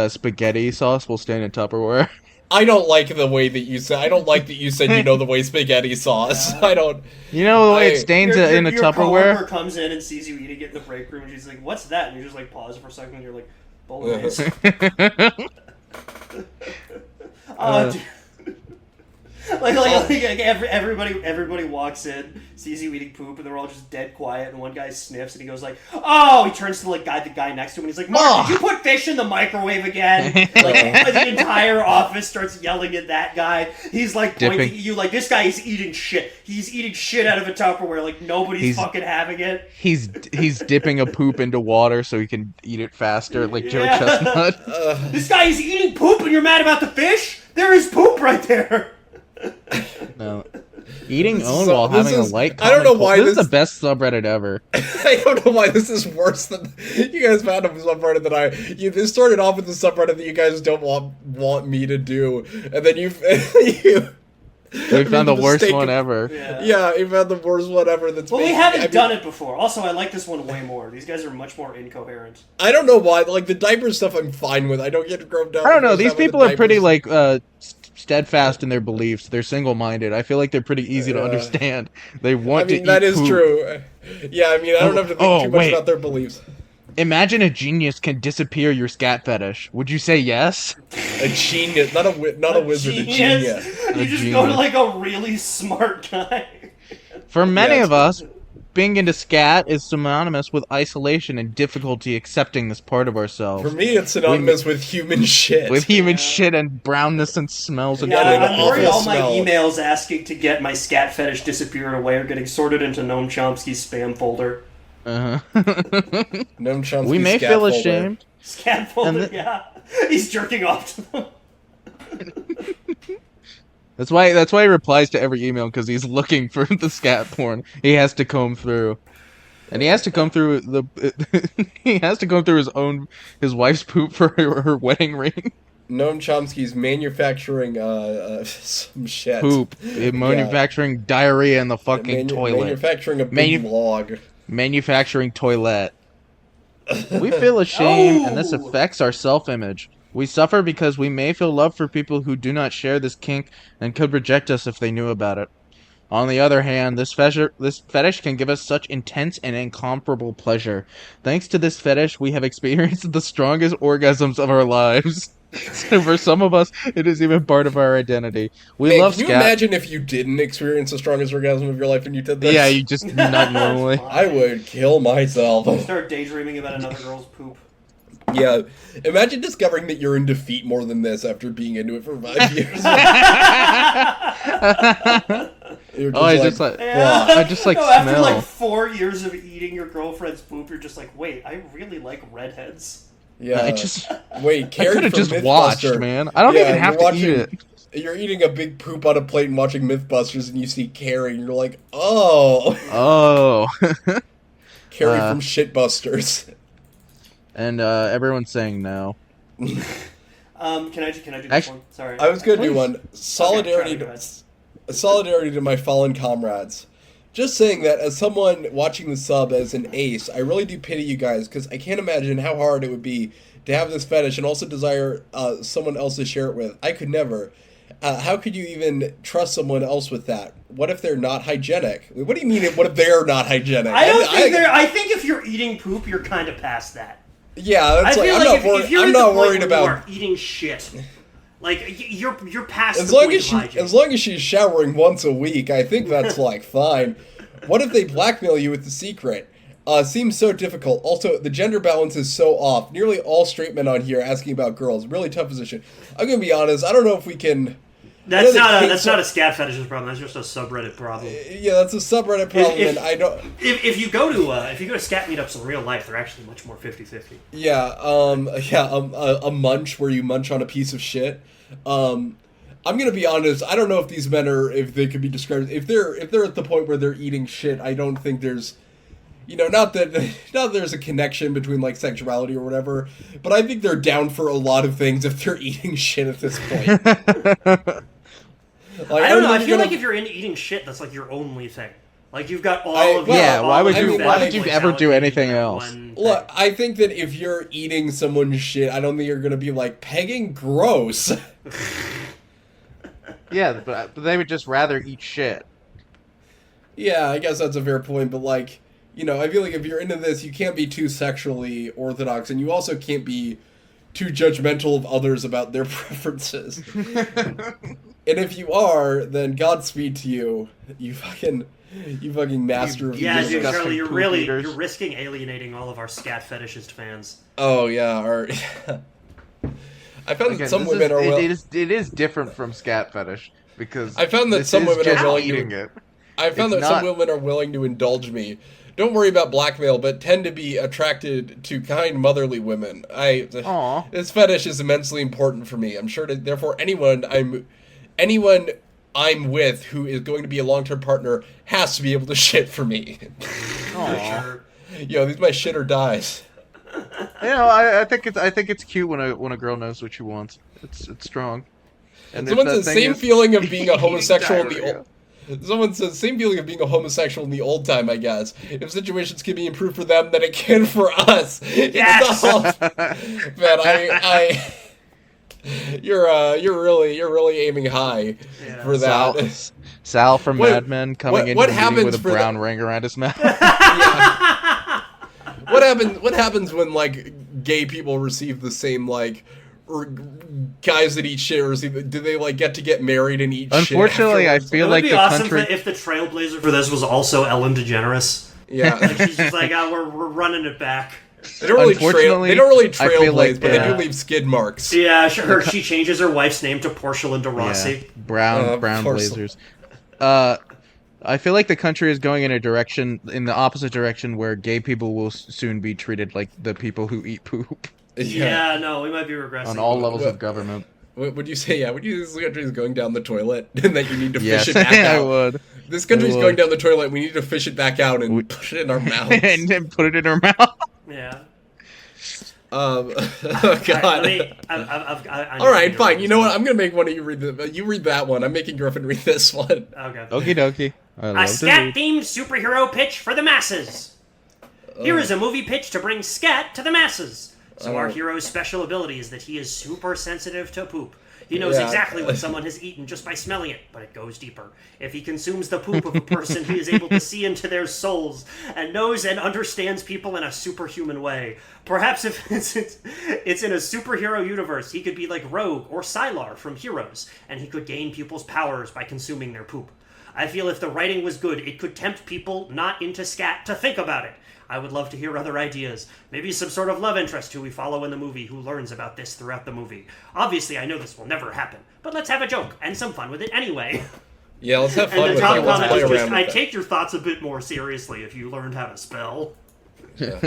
spaghetti sauce will stain in Tupperware. I don't like the way that you said. I don't like that you said you know the way spaghetti sauce. I don't. You know the way it stains in a your Tupperware. Your comes in and sees you eating it in the break room, and she's like, "What's that?" And you just pause for a second, and you're like, "Bolognese." Everybody walks in, sees you eating poop, and they're all just dead quiet. And one guy sniffs, and he goes like, "Oh!" He turns to the guy next to him, and he's like, "Mark, did you put fish in the microwave again?" The entire office starts yelling at that guy. He's like pointing at you, like, "This guy is eating shit. He's eating shit out of a Tupperware. Like nobody's fucking having it." He's dipping a poop into water so he can eat it faster, like Joe Chestnut. This guy is eating poop, and you're mad about the fish? There is poop right there. No. Eating own while having a light I don't know why this is the best subreddit ever. I don't know why this is worse than you guys found a subreddit that this started off with the subreddit that you guys don't want me to do, and then you found the worst one ever. Yeah, you found the worst one ever. We haven't done it before. Also, I like this one way more. These guys are much more incoherent. I don't know why. Like the diaper stuff, I'm fine with. I don't get grown down. I don't know. These people are pretty steadfast in their beliefs. They're single-minded. I feel like they're pretty easy to understand. They want to eat that is poop. True. Yeah, I mean, I don't have to think too much about their beliefs. Imagine a genius can disappear your scat fetish. Would you say yes? A genius, not a wizard, a genius. You just go to like a really smart guy. For many of us, being into scat is synonymous with isolation and difficulty accepting this part of ourselves. For me, it's synonymous with human shit. With human shit and brownness and smells. And I'm worried all my emails asking to get my scat fetish disappeared away are getting sorted into Noam Chomsky's spam folder. Noam Chomsky's we may feel ashamed. Scat folder, yeah. He's jerking off to them. That's why he replies to every email, because he's looking for the scat porn. He has to comb through, and he has to comb through his wife's poop for her wedding ring. Noam Chomsky's manufacturing some shit. Poop. Manufacturing diarrhea in the fucking toilet. Manufacturing a big log. Manufacturing toilet. We feel ashamed, and this affects our self-image. We suffer because we may feel love for people who do not share this kink and could reject us if they knew about it. On the other hand, this fetish can give us such intense and incomparable pleasure. Thanks to this fetish, we have experienced the strongest orgasms of our lives. So for some of us, it is even part of our identity. We love scat. Can you imagine if you didn't experience the strongest orgasm of your life and you did this? Yeah, you just not normally. I would kill myself. Start daydreaming about another girl's poop. Yeah, imagine discovering that you're into feet more than this after being into it for 5 years. I just like smell. After like 4 years of eating your girlfriend's poop, you're just like, wait, I really like redheads. Yeah, I could have just watched, man. I don't even have to eat it. You're eating a big poop on a plate and watching Mythbusters, and you see Carrie, and you're like, oh, Carrie from Shitbusters. And everyone's saying no. Can I do this one? Sorry. I was going to do one. Solidarity to my fallen comrades. Just saying that as someone watching the sub as an ace, I really do pity you guys, because I can't imagine how hard it would be to have this fetish and also desire someone else to share it with. I could never. How could you even trust someone else with that? What if they're not hygienic? What do you mean, what if they're not hygienic? I think if you're eating poop, you're kind of past that. Yeah, that's I'm not worried about eating shit. Like you're past as the long point as of hygiene. As long as she's showering once a week, I think that's like fine. What if they blackmail you with the secret? Seems so difficult. Also, the gender balance is so off. Nearly all straight men on here asking about girls. Really tough position. I'm gonna be honest. I don't know if we can. That's not a scat fetish's problem. That's just a subreddit problem. Yeah, that's a subreddit problem, and I don't. If you go to scat meetups in real life, they're actually much more 50-50. Yeah, a munch where you munch on a piece of shit. I'm gonna be honest. I don't know if these men if they could be described. If they're at the point where they're eating shit, I don't think there's. Not that there's a connection between like sexuality or whatever, but I think they're down for a lot of things if they're eating shit at this point. I don't know. I feel like if you're into eating shit, that's like your only thing. Like you've got all of yeah. Why would you ever do anything else? Look, I think that if you're eating someone's shit, I don't think you're gonna be like pegging. Gross. Yeah, but they would just rather eat shit. Yeah, I guess that's a fair point, but like, I feel like if you're into this, you can't be too sexually orthodox, and you also can't be too judgmental of others about their preferences. And if you are, then Godspeed to you. You fucking master of the yeah, dude, disgusting Charlie, poop you're risking alienating all of our scat fetishist fans. Oh yeah, I found that some women are it is different from scat fetish because I found that some women are willing eating it. I found that some women are willing to indulge me. Don't worry about blackmail, but tend to be attracted to kind, motherly women. This fetish is immensely important for me. I'm sure that, therefore, anyone I'm with who is going to be a long-term partner has to be able to shit for me. Sure. Yo, these my shit or dies. I think it's cute when a girl knows what she wants. It's strong. And Someone says same feeling of being a homosexual in the old. Someone says same feeling of being a homosexual in the old time, I guess. If situations can be improved for them, then it can for us. Yes! Man, you're really aiming high for that. Sal from Mad Men coming into the meeting with a brown ring around his mouth. Yeah. What happens when like gay people receive the same like or guys that eat shit, or do they like get married and eat shit? Unfortunately, I feel like the country. If the trailblazer for this was also Ellen DeGeneres. Yeah, like she's just like, we're running it back. They don't really trailblaze, but they do leave skid marks. Yeah, sure. She changes her wife's name to Portia Rossi. Yeah. Brown blazers. I feel like the country is going in the opposite direction, where gay people will soon be treated like the people who eat poop. Yeah, no, we might be regressing. On all levels of government. Would you say, would you say this country is going down the toilet and that you need to fish it back out? I would. This country's going down the toilet, we need to fish it back out and put it in our mouths. And then put it in our mouth. Yeah. Oh, God. Alright, fine. You know what? I'm going to make one of you read you read that one. I'm making Griffin read this one. Okay. Okie dokie. A scat-themed superhero pitch for the masses. Here is a movie pitch to bring scat to the masses. So our hero's special ability is that he is super sensitive to poop. He knows exactly what someone has eaten just by smelling it, but it goes deeper. If he consumes the poop of a person, he is able to see into their souls and knows and understands people in a superhuman way. Perhaps if it's in a superhero universe, he could be like Rogue or Sylar from Heroes, and he could gain people's powers by consuming their poop. I feel if the writing was good, it could tempt people not into scat to think about it. I would love to hear other ideas. Maybe some sort of love interest who we follow in the movie who learns about this throughout the movie. Obviously, I know this will never happen, but let's have a joke and some fun with it anyway. Yeah, let's have fun with it. And the top comment was just, I'd take your thoughts a bit more seriously if you learned how to spell. Yeah.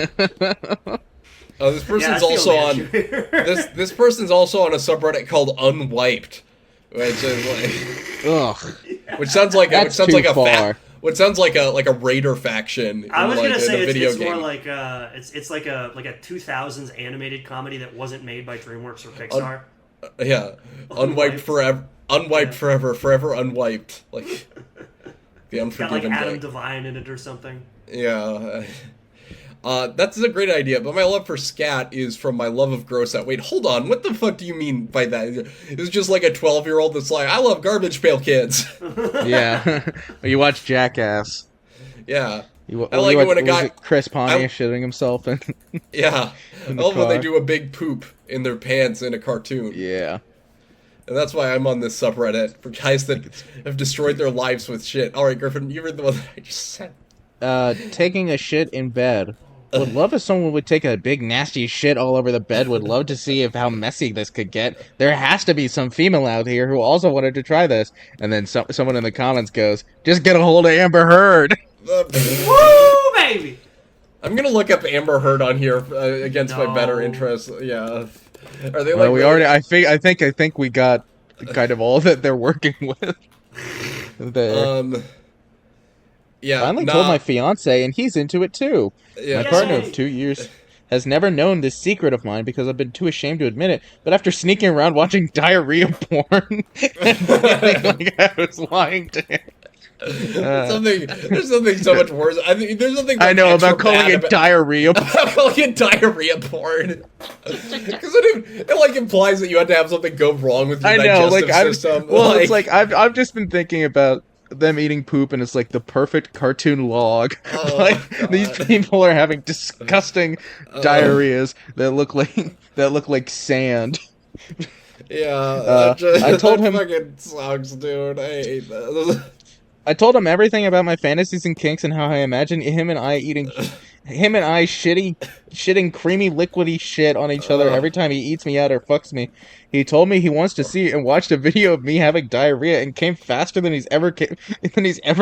This person's also on... This person's also on a subreddit called Unwiped. Which is like... Which sounds like what sounds like a raider faction. I was gonna say it's more like it's like a 2000s animated comedy that wasn't made by DreamWorks or Pixar. Unwiped forever, forever unwiped. Like the Unforgiven. Got like Adam Devine in it or something. Yeah. That's a great idea, but my love for scat is from my love of gross out. Wait, hold on. What the fuck do you mean by that? It's just like a 12-year-old that's like, I love Garbage Pail Kids. Yeah. You watch Jackass. Yeah. I like it when a guy... Chris Pontius shitting himself in... Yeah. I love when they do a big poop in their pants in a cartoon. Yeah. And that's why I'm on this subreddit, for guys that have destroyed their lives with shit. Alright, Griffin, you read the one that I just said. Taking a shit in bed. Would love if someone would take a big nasty shit all over the bed. Would love to see how messy this could get. There has to be some female out here who also wanted to try this. And then someone in the comments goes, just get a hold of Amber Heard. Woo, baby! I'm gonna look up Amber Heard on here against my better interests. Yeah. Are they we already... I think we got kind of all that they're working with. There. Yeah, finally told my fiance, and he's into it too. Yeah. My partner of 2 years has never known this secret of mine because I've been too ashamed to admit it. But after sneaking around watching diarrhea porn, and feeling like I was lying to him. There's something so much worse. I think there's something. Like I know about calling it diarrhea. Calling it diarrhea porn, because it like implies that you had to have something go wrong with your digestive system. It's like I've just been thinking about them eating poop, and it's like the perfect cartoon log. Oh, Like God. these people are having disgusting diarrheas that look like sand. Yeah, I told that him. fucking sucks, dude. I hate that. I told him everything about my fantasies and kinks and how I imagine him and I shitting creamy liquidy shit on each other every time he eats me out or fucks me. He told me he wants to see and watched a video of me having diarrhea and came faster than he's ever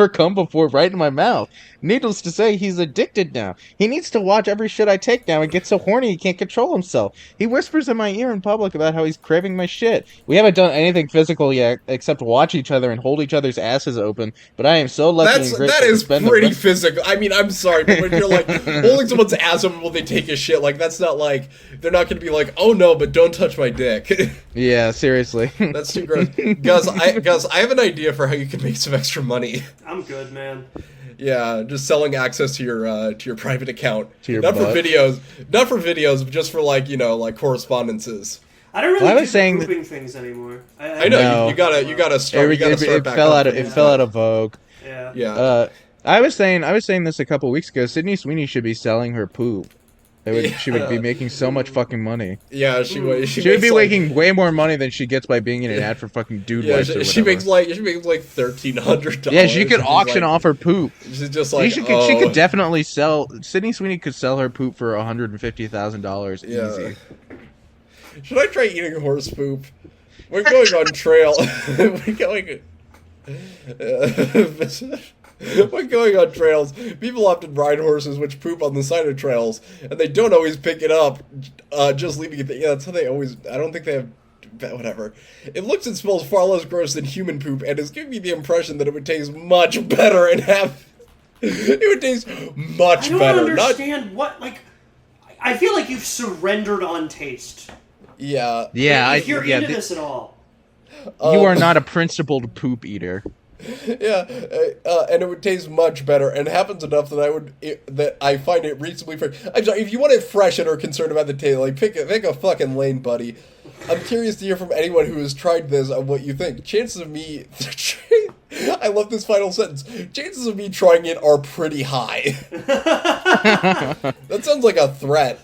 come before right in my mouth. Needless to say, he's addicted now. He needs to watch every shit I take now and get so horny he can't control himself. He whispers in my ear in public about how he's craving my shit. We haven't done anything physical yet except watch each other and hold each other's asses open, but I am so lucky and grateful That is to spend pretty physical. I mean, I'm sorry, but when you're like holding someone's ass open while they take a shit, like that's not like they're not gonna be like, oh no, but don't touch my dick. Yeah, seriously. That's too gross. Gus, I have an idea for how you can make some extra money. I'm good, man. Yeah, just selling access to your private account. To your not butt. for videos, but just for like correspondences. I don't really Well, I do was saying pooping things anymore. I know No. you gotta start. It back fell up. out of vogue. Yeah. Yeah. I was saying this a couple weeks ago. Sydney Sweeney should be selling her poop. She would be making so much fucking money. Yeah, she would. She would be making way more money than she gets by being in an ad for fucking Dude Yeah, Wipes or she whatever. makes like $1,300. Yeah, she could auction off her poop. She's just like, She could definitely sell. Sydney Sweeney could sell her poop for $150,000 easy. Should I try eating horse poop? We're going on trail. We're going. When going on trails, people often ride horses which poop on the side of trails, and they don't always pick it up, just leaving it there. Yeah, that's how they always... I don't think they have... Whatever. It looks and smells far less gross than human poop, and is giving me the impression that it would taste much better and have... It would taste much better. I don't understand what, like... I feel like you've surrendered on taste. Yeah. Yeah, If you're into this at all. You are not a principled poop eater. Yeah, and it would taste much better, and it happens enough that I find it reasonably fresh. I'm sorry, if you want it fresh and are concerned about the taste, like pick a fucking lane, buddy. I'm curious to hear from anyone who has tried this on what you think. Chances of me, I love this final sentence. Chances of me trying it are pretty high. That sounds like a threat.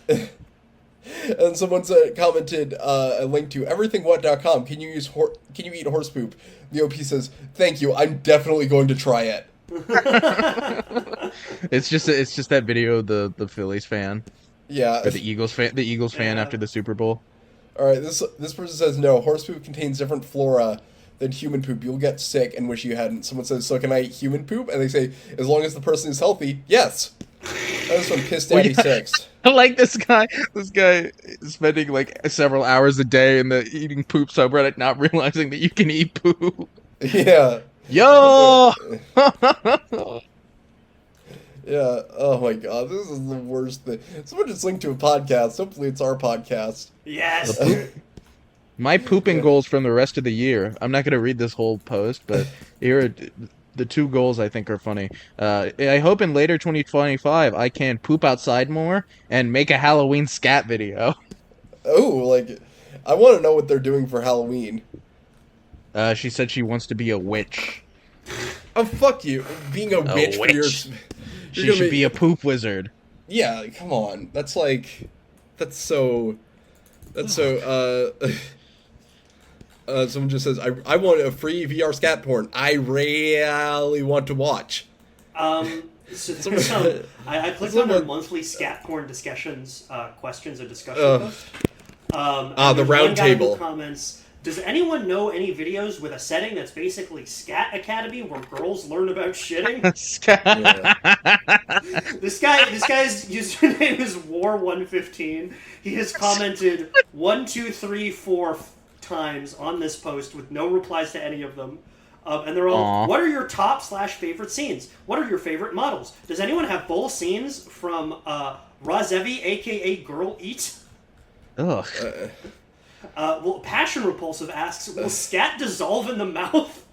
And someone commented a link to everythingwhat.com. Can you eat horse poop? The OP says, "Thank you. I'm definitely going to try it." It's just that video of the Phillies fan. Yeah. Or the Eagles fan after the Super Bowl. All right. This person says no. Horse poop contains different flora than human poop. You'll get sick and wish you hadn't. Someone says, "So can I eat human poop?" And they say, "As long as the person is healthy, yes." That was from Piss Daddy 6. I like this guy. This guy is spending like several hours a day in the eating poop subreddit, not realizing that you can eat poop. Yeah. Yo! Yeah. Oh my god, this is the worst thing. Someone just linked to a podcast. Hopefully, it's our podcast. Yes. My pooping goals from the rest of the year. I'm not going to read this whole post, but here are the two goals I think are funny. I hope in later 2025 I can poop outside more and make a Halloween scat video. Oh, like, I want to know what they're doing for Halloween. She said she wants to be a witch. Oh, fuck you. Being a witch for your... She should be a poop wizard. Yeah, come on. That's like... That's so... someone just says, I want a free VR scat porn. I really want to watch. So there's I clicked on their monthly scat porn discussions, questions and discussion post. The round table. Comments, does anyone know any videos with a setting that's basically Scat Academy where girls learn about shitting? This guy's username is War115. He has commented 1, 2, 3, 4 times on this post with no replies to any of them. And they're all, what are your top/favorite scenes? What are your favorite models? Does anyone have full scenes from Razevi, aka Girl Eat? Ugh. Well, Passion Repulsive asks, will scat dissolve in the mouth?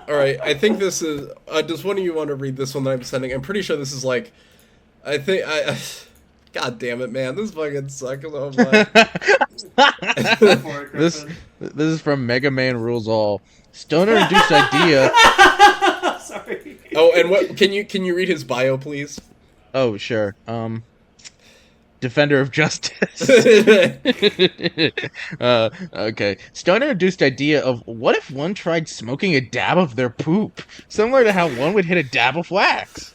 Alright, I think this is... does one of you want to read this one that I'm sending? I'm pretty sure this is like... God damn it, man. This fucking sucks so much. This is from Mega Man Rules All. Stoner-induced idea. Sorry. Oh, and what can you read his bio, please? Oh, sure. Defender of justice. Okay. Stoner-induced idea of what if one tried smoking a dab of their poop, similar to how one would hit a dab of wax.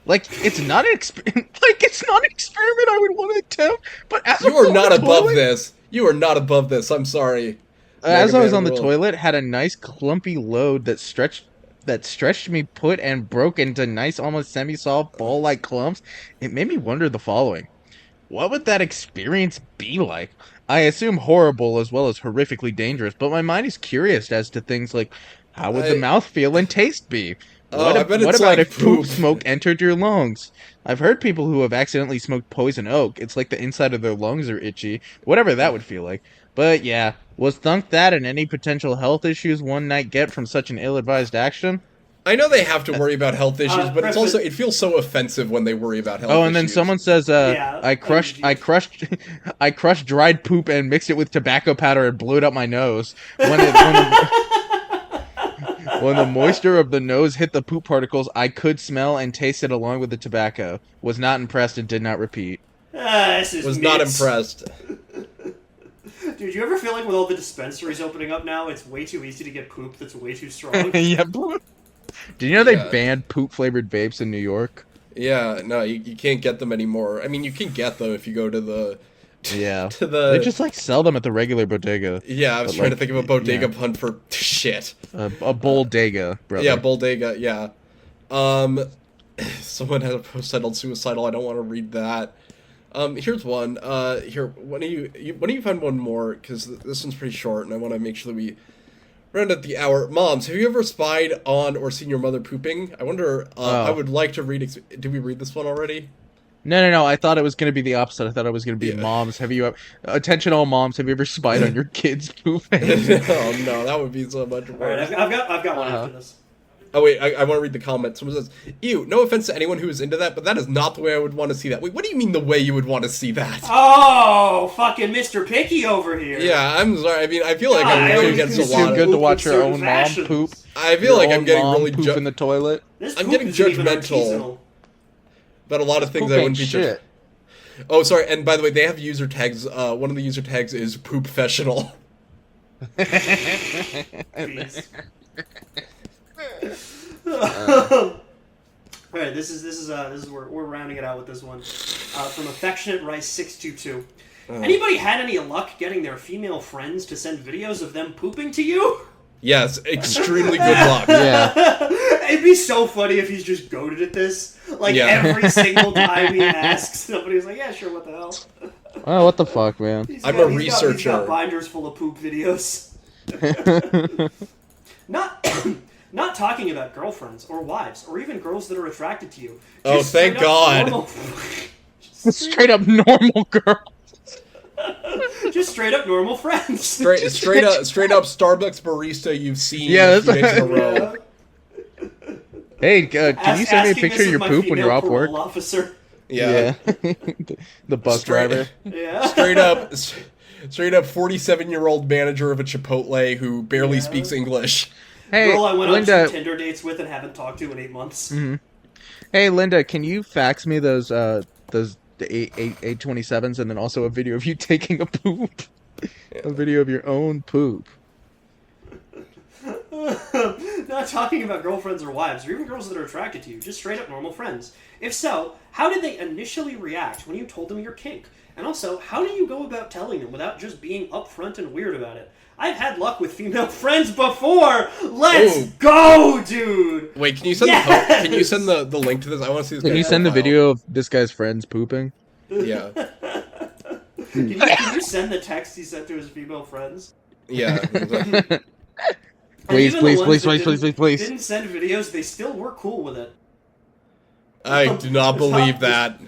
Like it's not an experiment I would want to attempt. But as you are not above this. You are not above this. I'm sorry. As I was on the toilet, had a nice clumpy load that stretched me put and broke into nice, almost semi-soft ball-like clumps. It made me wonder the following: what would that experience be like? I assume horrible as well as horrifically dangerous, but my mind is curious as to things like how would the mouth feel and taste be? What about if poop smoke entered your lungs? I've heard people who have accidentally smoked poison oak. It's like the inside of their lungs are itchy. Whatever that would feel like. But yeah, was thunk that and any potential health issues one might get from such an ill-advised action? I know they have to worry about health issues, but it's also it feels so offensive when they worry about health issues. Oh, and then someone says, I crushed dried poop and mixed it with tobacco powder and blew it up my nose. When the moisture of the nose hit the poop particles, I could smell and taste it along with the tobacco. Was not impressed and did not repeat. Not impressed. Dude, you ever feel like with all the dispensaries opening up now, it's way too easy to get poop that's way too strong? Yeah. Did you know they banned poop-flavored vapes in New York? Yeah, no, you can't get them anymore. I mean, you can get them if you go to the... Yeah. They just, sell them at the regular bodega. Yeah, I was trying to think of a bodega pun for shit. A bodega, brother. Yeah, bodega, yeah. Someone had a post titled suicidal. I don't want to read that. Here's one. Here, why don't you find one more? Because this one's pretty short, and I want to make sure that we round at the hour. Moms, have you ever spied on or seen your mother pooping? I wonder. I would like to read. Did we read this one already? No. I thought it was going to be the opposite. I thought it was going to be moms. Have you attention all moms? Have you ever spied on your kids pooping? Oh no, that would be so much worse. All right, I've got one after this. Oh wait, I want to read the comment. Someone says, "Ew, no offense to anyone who is into that, but that is not the way I would want to see that." Wait, what do you mean the way you would want to see that? Oh, fucking Mr. Picky over here. Yeah, I'm sorry. I mean, I feel like I'm really against a lot of... good to watch your own mom poop. I feel like I'm getting really... poop in the toilet. I'm getting judgmental about a lot of things I wouldn't be... shit. Oh, sorry, and by the way, they have user tags. One of the user tags is poopfessional. Alright, this is we're rounding it out with this one. From Affectionate Rice 622. Anybody had any luck getting their female friends to send videos of them pooping to you? Yes, extremely good luck. Yeah. It'd be so funny if he's just goated at this. Every single time he asks, somebody's like, yeah, sure, what the hell? Oh, what the fuck, man? He's researcher. Got binders full of poop videos. Not talking about girlfriends or wives or even girls that are attracted to you. Just thank God. Straight up normal girl. Just straight up normal friends. Straight up Starbucks barista you've seen a few days in a row. Hey, can you send me a picture of your poop when you're off work? Officer. Yeah. The bus driver. Yeah. Straight up 47-year-old manager of a Chipotle who barely speaks English. Hey, girl I went Linda, on 2 Tinder dates with and haven't talked to in 8 months. Mm-hmm. Hey, Linda, can you fax me those 827s and then also a video of you taking a poop? A video of your own poop. Not talking about girlfriends or wives, or even girls that are attracted to you, just straight up normal friends. If so, how did they initially react when you told them your kink? And also, how do you go about telling them without just being upfront and weird about it? I've had luck with female friends before! Let's go, dude! Wait, can you send the link to this? I want to see this. Can you send the video of this guy's friends pooping? Yeah. Can you send the text he sent to his female friends? Yeah. Please. Didn't send videos, they still were cool with it. I do not believe that.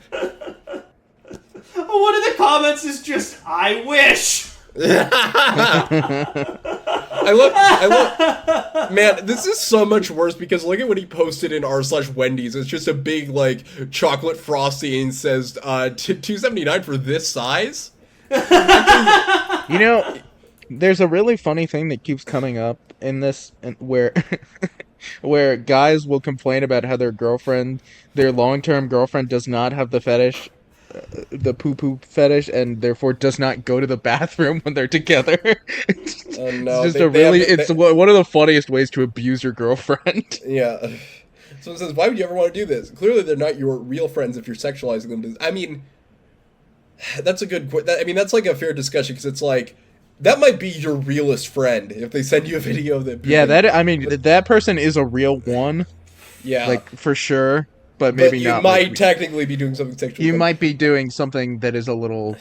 One of the comments is just, I wish! Man, this is so much worse because look at what he posted in r/Wendy's. It's just a big, like, chocolate frosty and says, $2.79 for this size? You know, there's a really funny thing that keeps coming up in this, where where guys will complain about how their long-term girlfriend does not have the fetish, the poo-poo fetish, and therefore does not go to the bathroom when they're together. Oh no. It's just one of the funniest ways to abuse your girlfriend. Yeah. Someone says, why would you ever want to do this? Clearly they're not your real friends if you're sexualizing them. I mean, that's a good... I mean, that's like a fair discussion, because it's like, that might be your realest friend if they send you a video of them. Yeah, that person is a real one. Yeah. Like, for sure. But maybe you not. You might technically be doing something sexual. You might be doing something that is a little...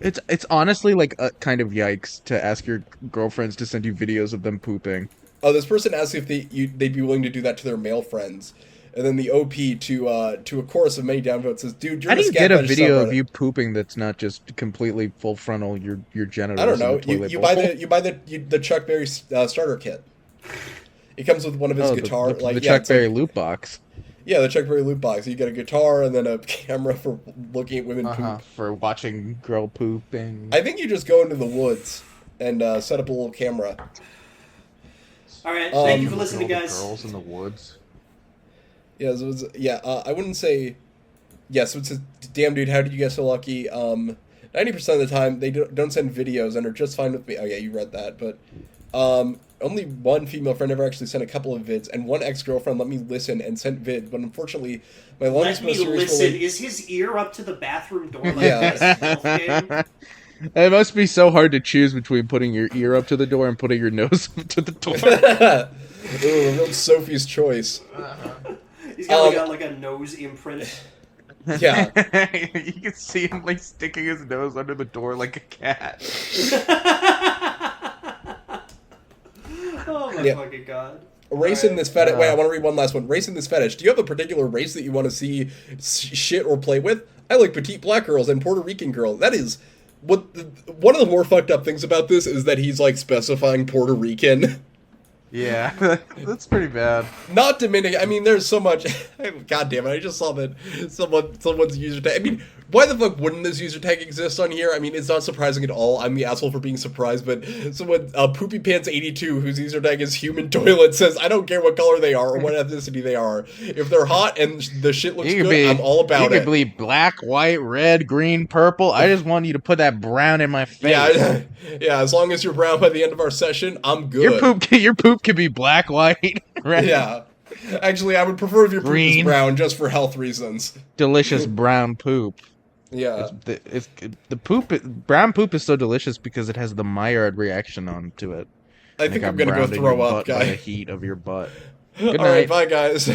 It's honestly like a kind of yikes to ask your girlfriends to send you videos of them pooping. Oh, this person asked if they'd be willing to do that to their male friends. And then the OP to a chorus of many downvotes says, "Dude, you're how do you get a video subreddit. of you pooping that's not just completely full frontal your genitals?" I don't know. You buy the Chuck Berry starter kit. It comes with one of his guitar the Chuck Berry loot box. Yeah, the Chuck Berry loot box. You get a guitar and then a camera for looking at women poop. For watching girl pooping. I think you just go into the woods and set up a little camera. All right, thank you for listening, guys. Girls in the woods. Yeah, I wouldn't say... Yeah, so it says, damn, dude, how did you get so lucky? 90% of the time, they don't send videos and are just fine with me. Oh, yeah, you read that, but... only one female friend ever actually sent a couple of vids, and one ex-girlfriend let me listen and sent vid, but unfortunately, my longest... Let me listen? Is his ear up to the bathroom door like Yeah. this? It must be so hard to choose between putting your ear up to the door and putting your nose up to the door. Ooh, real Sophie's choice. He's got like a nose imprint. Yeah. You can see him like sticking his nose under the door like a cat. Oh my fucking god. Race in this fetish. Wait, I want to read one last one. Race in this fetish. Do you have a particular race that you want to see shit or play with? I like petite black girls and Puerto Rican girls. That is one of the more fucked up things about this is that he's like specifying Puerto Rican. Yeah, that's pretty bad. Not diminishing. I mean, there's so much. God damn it! I just saw that someone's user tag. I mean, why the fuck wouldn't this user tag exist on here? I mean, it's not surprising at all. I'm the asshole for being surprised, but someone Poopy Pants 82, whose user tag is human toilet, says, "I don't care what color they are or what ethnicity they are. If they're hot and the shit looks good, I'm all about it." You could be black, white, red, green, purple. I just want you to put that brown in my face. Yeah. As long as you're brown by the end of our session, I'm good. Your poop could be black, white, red. Yeah. Actually, I would prefer if your poop is Green. brown, just for health reasons. Delicious brown poop. Yeah. Brown poop is so delicious because it has the Maillard reaction onto it. I think I'm gonna go throw up, by the guy. heat of your butt. Good night. All right, bye, guys.